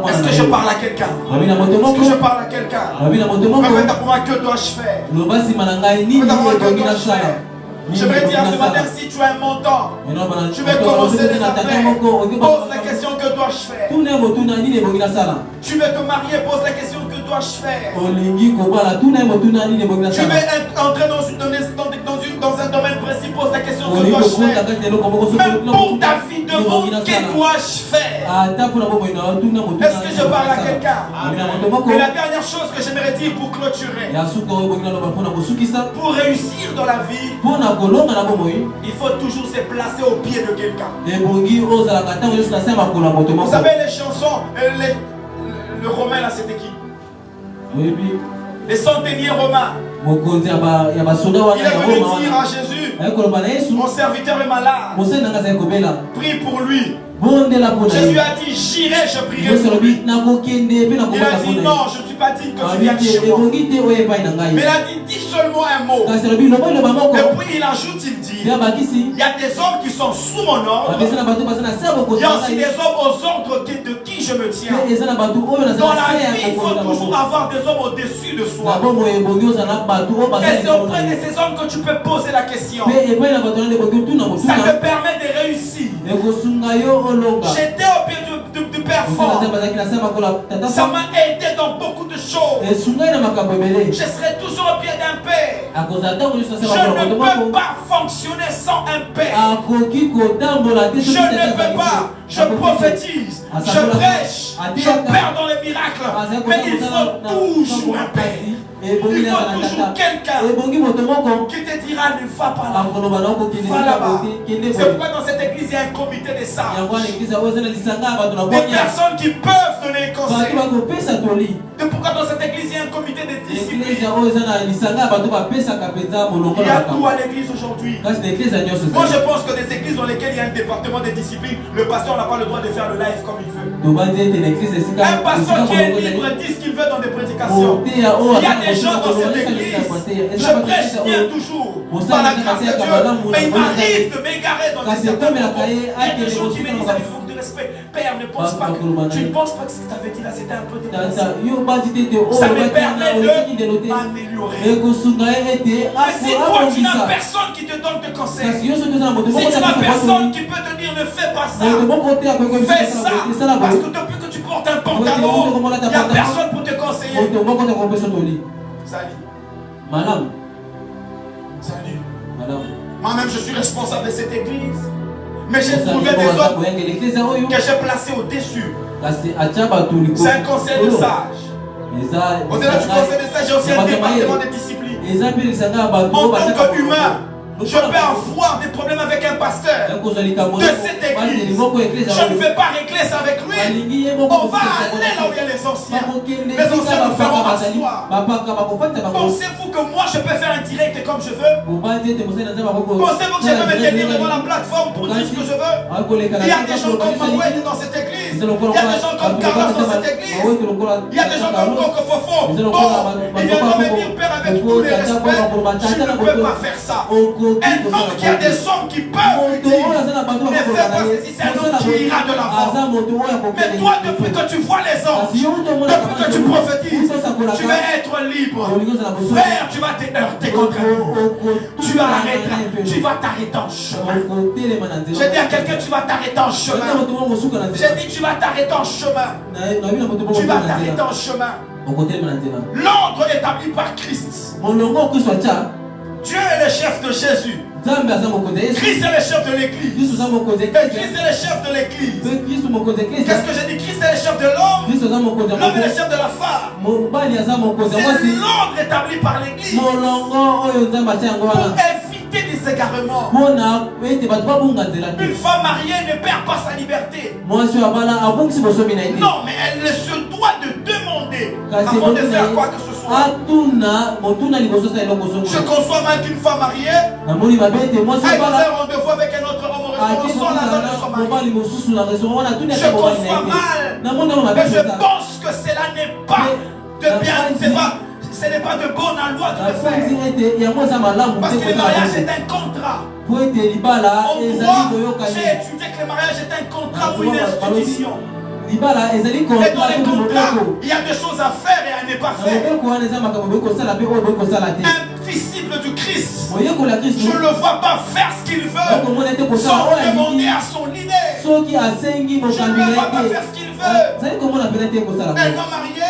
Est-ce que je parle à quelqu'un? Est-ce que je parle à quelqu'un? Répète pour moi, que dois-je faire? J'aimerais dire ce matin, si tu as un montant, tu veux commencer des affaires, pose la question, que dois-je faire? Tu veux te marier, pose la question, que dois-je faire? Tu veux entrer dans un domaine précis, pose la question, que dois-je faire? Même pour ta vie, demande, que dois-je faire? Est-ce que je parle à quelqu'un? Et la dernière chose que j'aimerais dire pour clôturer, pour réussir dans la vie, il faut toujours se placer au pied de quelqu'un. Vous savez les chansons, le romain là c'était qui? Les centeniers romains. Il est venu dire à Jésus, mon serviteur est malade, prie pour lui. Jésus a dit, j'irai, je prierai pour lui. Il a dit, non, je ne suis pas digne que tu viennes chez moi. Mais il a dit, dis seulement un mot. Et puis il ajoute, il dit, il y a des hommes qui sont sous mon ordre. Il y a aussi des hommes aux ordres de qui je me tiens. Dans la vie, il faut toujours avoir des hommes au-dessus de soi. Et c'est auprès de ces hommes que tu peux poser la question. Ça te permet de réussir. J'étais au pied du Père fort. Ça m'a aidé dans beaucoup de choses. Je serai toujours au pied d'un Père. Je ne peux pas fonctionner sans un Père. Je ne peux pas. Je prophétise, je prêche, je perds dans les miracles. Mais il faut toujours un Père. Il faut toujours quelqu'un qui te dira ne va pas là, va là-bas. C'est pourquoi dans cette église il y a un comité de sages. Des personnes qui peuvent donner des conseils. C'est pourquoi dans cette église il y a un comité de discipline. Il y a tout à l'église aujourd'hui. Moi je pense que des églises dans lesquelles il y a un département de discipline, le pasteur n'a pas le droit de faire le live comme il veut. Un pasteur qui est libre dit ce qu'il veut dans des prédications. Il y a des gens dans cette église, je prêche bien toujours par la grâce de Dieu, mais il m'arrive de m'égarer dans des certains moments. Il y a des gens qui me disent avec beaucoup de respect, Père, ne pense pas que tu ne penses pas que ce que tu avais dit là c'était un peu déplacé. Ça me permet de m'améliorer. Mais si toi tu n'as personne qui te donne de conseils, si tu n'as personne qui peut te dire ne fais pas ça, fais ça, parce que depuis que tu portes un pantalon, il n'y a personne pour te conseiller. Salut. Madame. Salut. Madame. Moi-même, je suis responsable de cette église. Mais j'ai trouvé des hommes que j'ai placés au-dessus. C'est un conseil de sage. Au-delà du conseil de sage, j'ai aussi un département de discipline. En tant qu'humain, je peux avoir des problèmes avec un pasteur de cette église. Je ne vais pas régler ça avec lui. On va aller là où il y a les anciens. Les anciens nous feront asseoir. Pensez-vous que moi je peux faire un direct comme je veux? Pensez-vous que je peux me tenir devant la plateforme pour dire ce que je veux? Il y a des gens comme Maouette dans cette église. Il y a des gens comme Carlos dans cette église. Il y a des gens comme Coco Fofo. Bon, ils viendront me dire, Père, avec avec tout le respect, tu ne peux pas faire ça. Un homme qui a des hommes qui peuvent lui dire, ne fais pas ceci, c'est un homme qui ira de l'avant. Mais toi, depuis que tu vois les anges, depuis que tu prophétises, tu vas être libre. Frère, tu vas te heurter contre lui. Tu vas t'arrêter en chemin. J'ai dit à quelqu'un, tu vas t'arrêter en chemin. J'ai dit, tu vas t'arrêter en chemin. Tu vas t'arrêter en chemin. L'ordre établi par Christ. Dieu est le chef de Jésus. Christ est le chef de l'église. Christ est le chef de l'église. Qu'est-ce que j'ai dit? Christ est le chef de l'homme. L'homme est le chef de la femme. C'est l'ordre établi par l'église pour éviter des égarements. Une femme mariée ne perd pas sa liberté. Non, mais elle se doit de demander avant de faire quoi que ce soit. Je conçois mal qu'une femme mariée aille dans un rendez-vous avec un autre homme au restaurant sans la donne de son mari. Je conçois mal, mais je pense que cela n'est pas de bien, ce n'est pas de bonne loi de le faire. Parce que le mariage est un contrat. En droit, j'ai étudié que le mariage est un contrat ou une institution. Et dans les contrats, il y a des choses à faire et à ne pas faire. Un disciple du Christ, je ne le vois pas faire ce qu'il veut sans demander à son leader. Je ne le vois pas faire ce qu'il veut. Un homme marié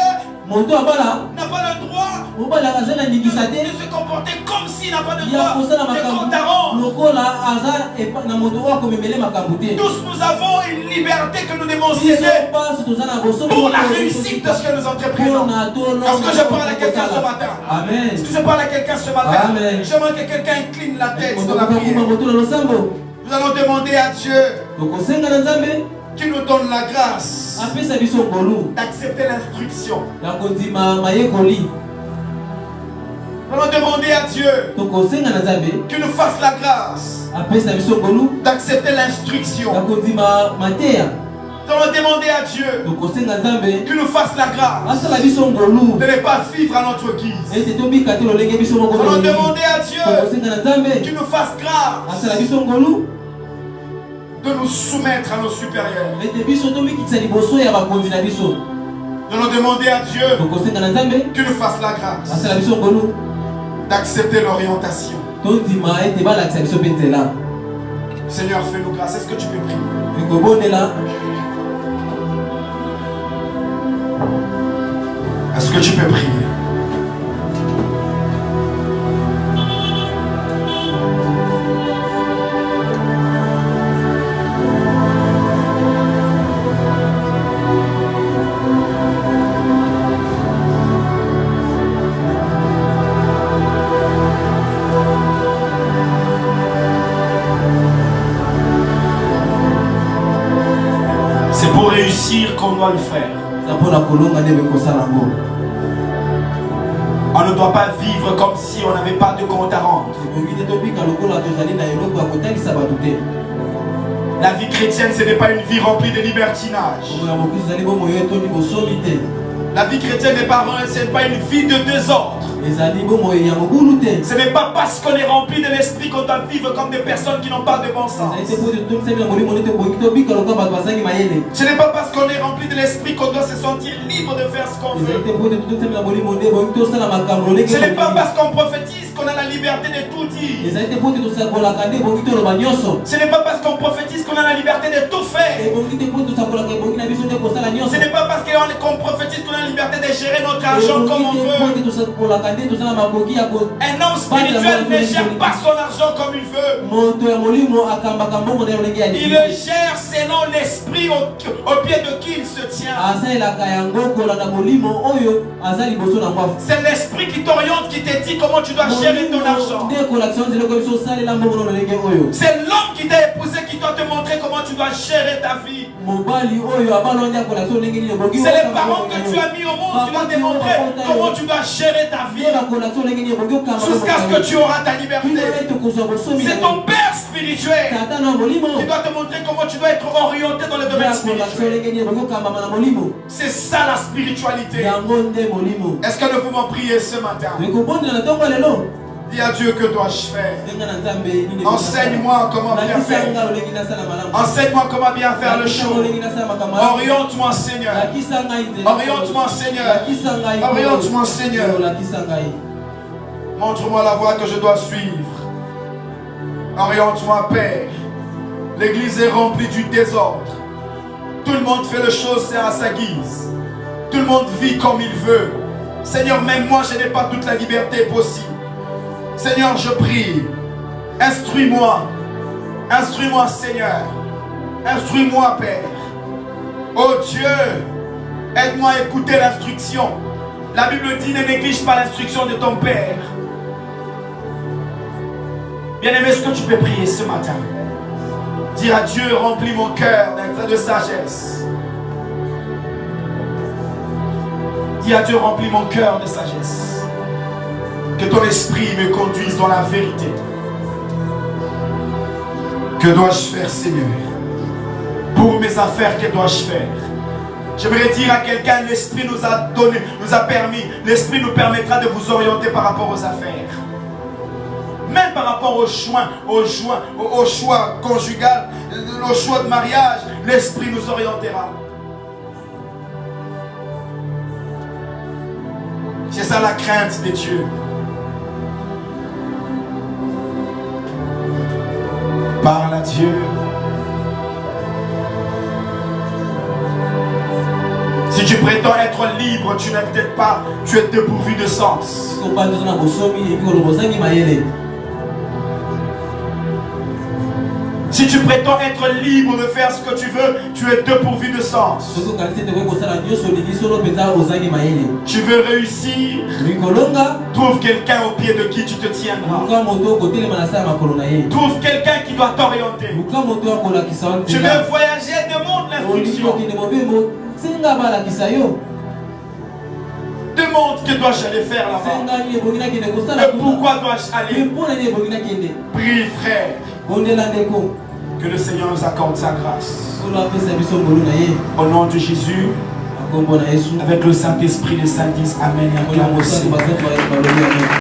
n'a pas le droit de se comporter comme s'il n'a pas de droit. Mais compte à rendre. Tous nous avons une liberté que nous devons céder pour la réussite de ce que nous entreprenons. Est-ce que je parle à quelqu'un ce matin? Est-ce que je parle à quelqu'un ce matin? J'aimerais que quelqu'un incline la tête dans la prière. Nous allons demander à Dieu qui nous donne la grâce d'accepter l'instruction. Nous allons demander à Dieu qu'il nous fasse la grâce d'accepter l'instruction. Nous allons demander à Dieu qu'il nous fasse la grâce de ne pas vivre à notre guise. Nous allons demander à Dieu qu'il nous fasse grâce de nous soumettre à nos supérieurs. Nous allons demander à Dieu qu'il nous fasse la grâce d'accepter l'orientation. Seigneur, fais-nous grâce. Est-ce que tu peux prier? Est-ce que tu peux prier? Qu'on doit le faire. On ne doit pas vivre comme si on n'avait pas de compte à rendre. La vie chrétienne, ce n'est pas une vie remplie de libertinage. La vie chrétienne n'est pas une vie de désordre. Ce n'est pas parce qu'on est rempli de l'esprit qu'on doit vivre comme des personnes qui n'ont pas de bon sens. Ce n'est pas parce qu'on est rempli de l'esprit qu'on doit se sentir libre de faire ce qu'on veut. Ce n'est pas parce qu'on prophétise qu'on a la liberté de tout dire. Ce n'est pas parce qu'on prophétise qu'on a la liberté de tout faire. Ce n'est pas parce qu'on prophétise qu'on a la liberté de gérer notre argent comme on veut. Un homme spirituel ne gère pas son argent comme il veut. Il le gère selon l'esprit au pied de qui il se tient. C'est l'esprit qui t'oriente, qui te dit comment tu dois gérer ton argent. C'est l'homme qui t'a épousé qui doit te montrer comment tu dois gérer ta vie. C'est les parents que tu as mis au monde qui doivent te montrer comment tu dois gérer ta vie. Jusqu'à ce que tu auras ta liberté. C'est ton père père spirituel qui doit te montrer comment tu dois être orienté dans le domaine spirituel. C'est ça la spiritualité. Est-ce que nous pouvons prier ce matin? Dis à Dieu, que dois-je faire? Enseigne-moi comment bien faire. Enseigne-moi comment bien faire le show. Oriente-moi, Seigneur. Oriente-moi, Seigneur. Oriente-moi, Seigneur. Montre-moi la voie que je dois suivre. Oriente-moi, Père. L'église est remplie du désordre. Tout le monde fait les choses, c'est à sa guise. Tout le monde vit comme il veut. Seigneur, même moi, je n'ai pas toute la liberté possible. Seigneur, je prie. Instruis-moi. Instruis-moi, Seigneur. Instruis-moi, Père. Oh Dieu, aide-moi à écouter l'instruction. La Bible dit, ne néglige pas l'instruction de ton Père. Bien-aimé, est-ce que tu peux prier ce matin? Dire à Dieu, remplis mon cœur de sagesse. Dis à Dieu, remplis mon cœur de sagesse. Que ton esprit me conduise dans la vérité. Que dois-je faire, Seigneur? Pour mes affaires, que dois-je faire? J'aimerais dire à quelqu'un, l'esprit nous a donné, nous a permis, l'esprit nous permettra de vous orienter par rapport aux affaires. Même par rapport au choix conjugal, au choix de mariage, l'esprit nous orientera. C'est ça la crainte de Dieu. Parle à Dieu. Si tu prétends être libre, tu n'es peut-être pas, tu es dépourvu de sens. Si tu prétends être libre de faire ce que tu veux, tu es dépourvu de sens. Tu veux réussir, trouve quelqu'un au pied de qui tu te tiendras. Trouve quelqu'un qui doit t'orienter. Tu veux voyager, demande l'instruction. Demande que dois-je aller faire là-bas. Et pourquoi dois-je aller? Prie, frère. Que le Seigneur nous accorde sa grâce. Au nom de Jésus, avec le Saint-Esprit, les saints disent Amen et acclament.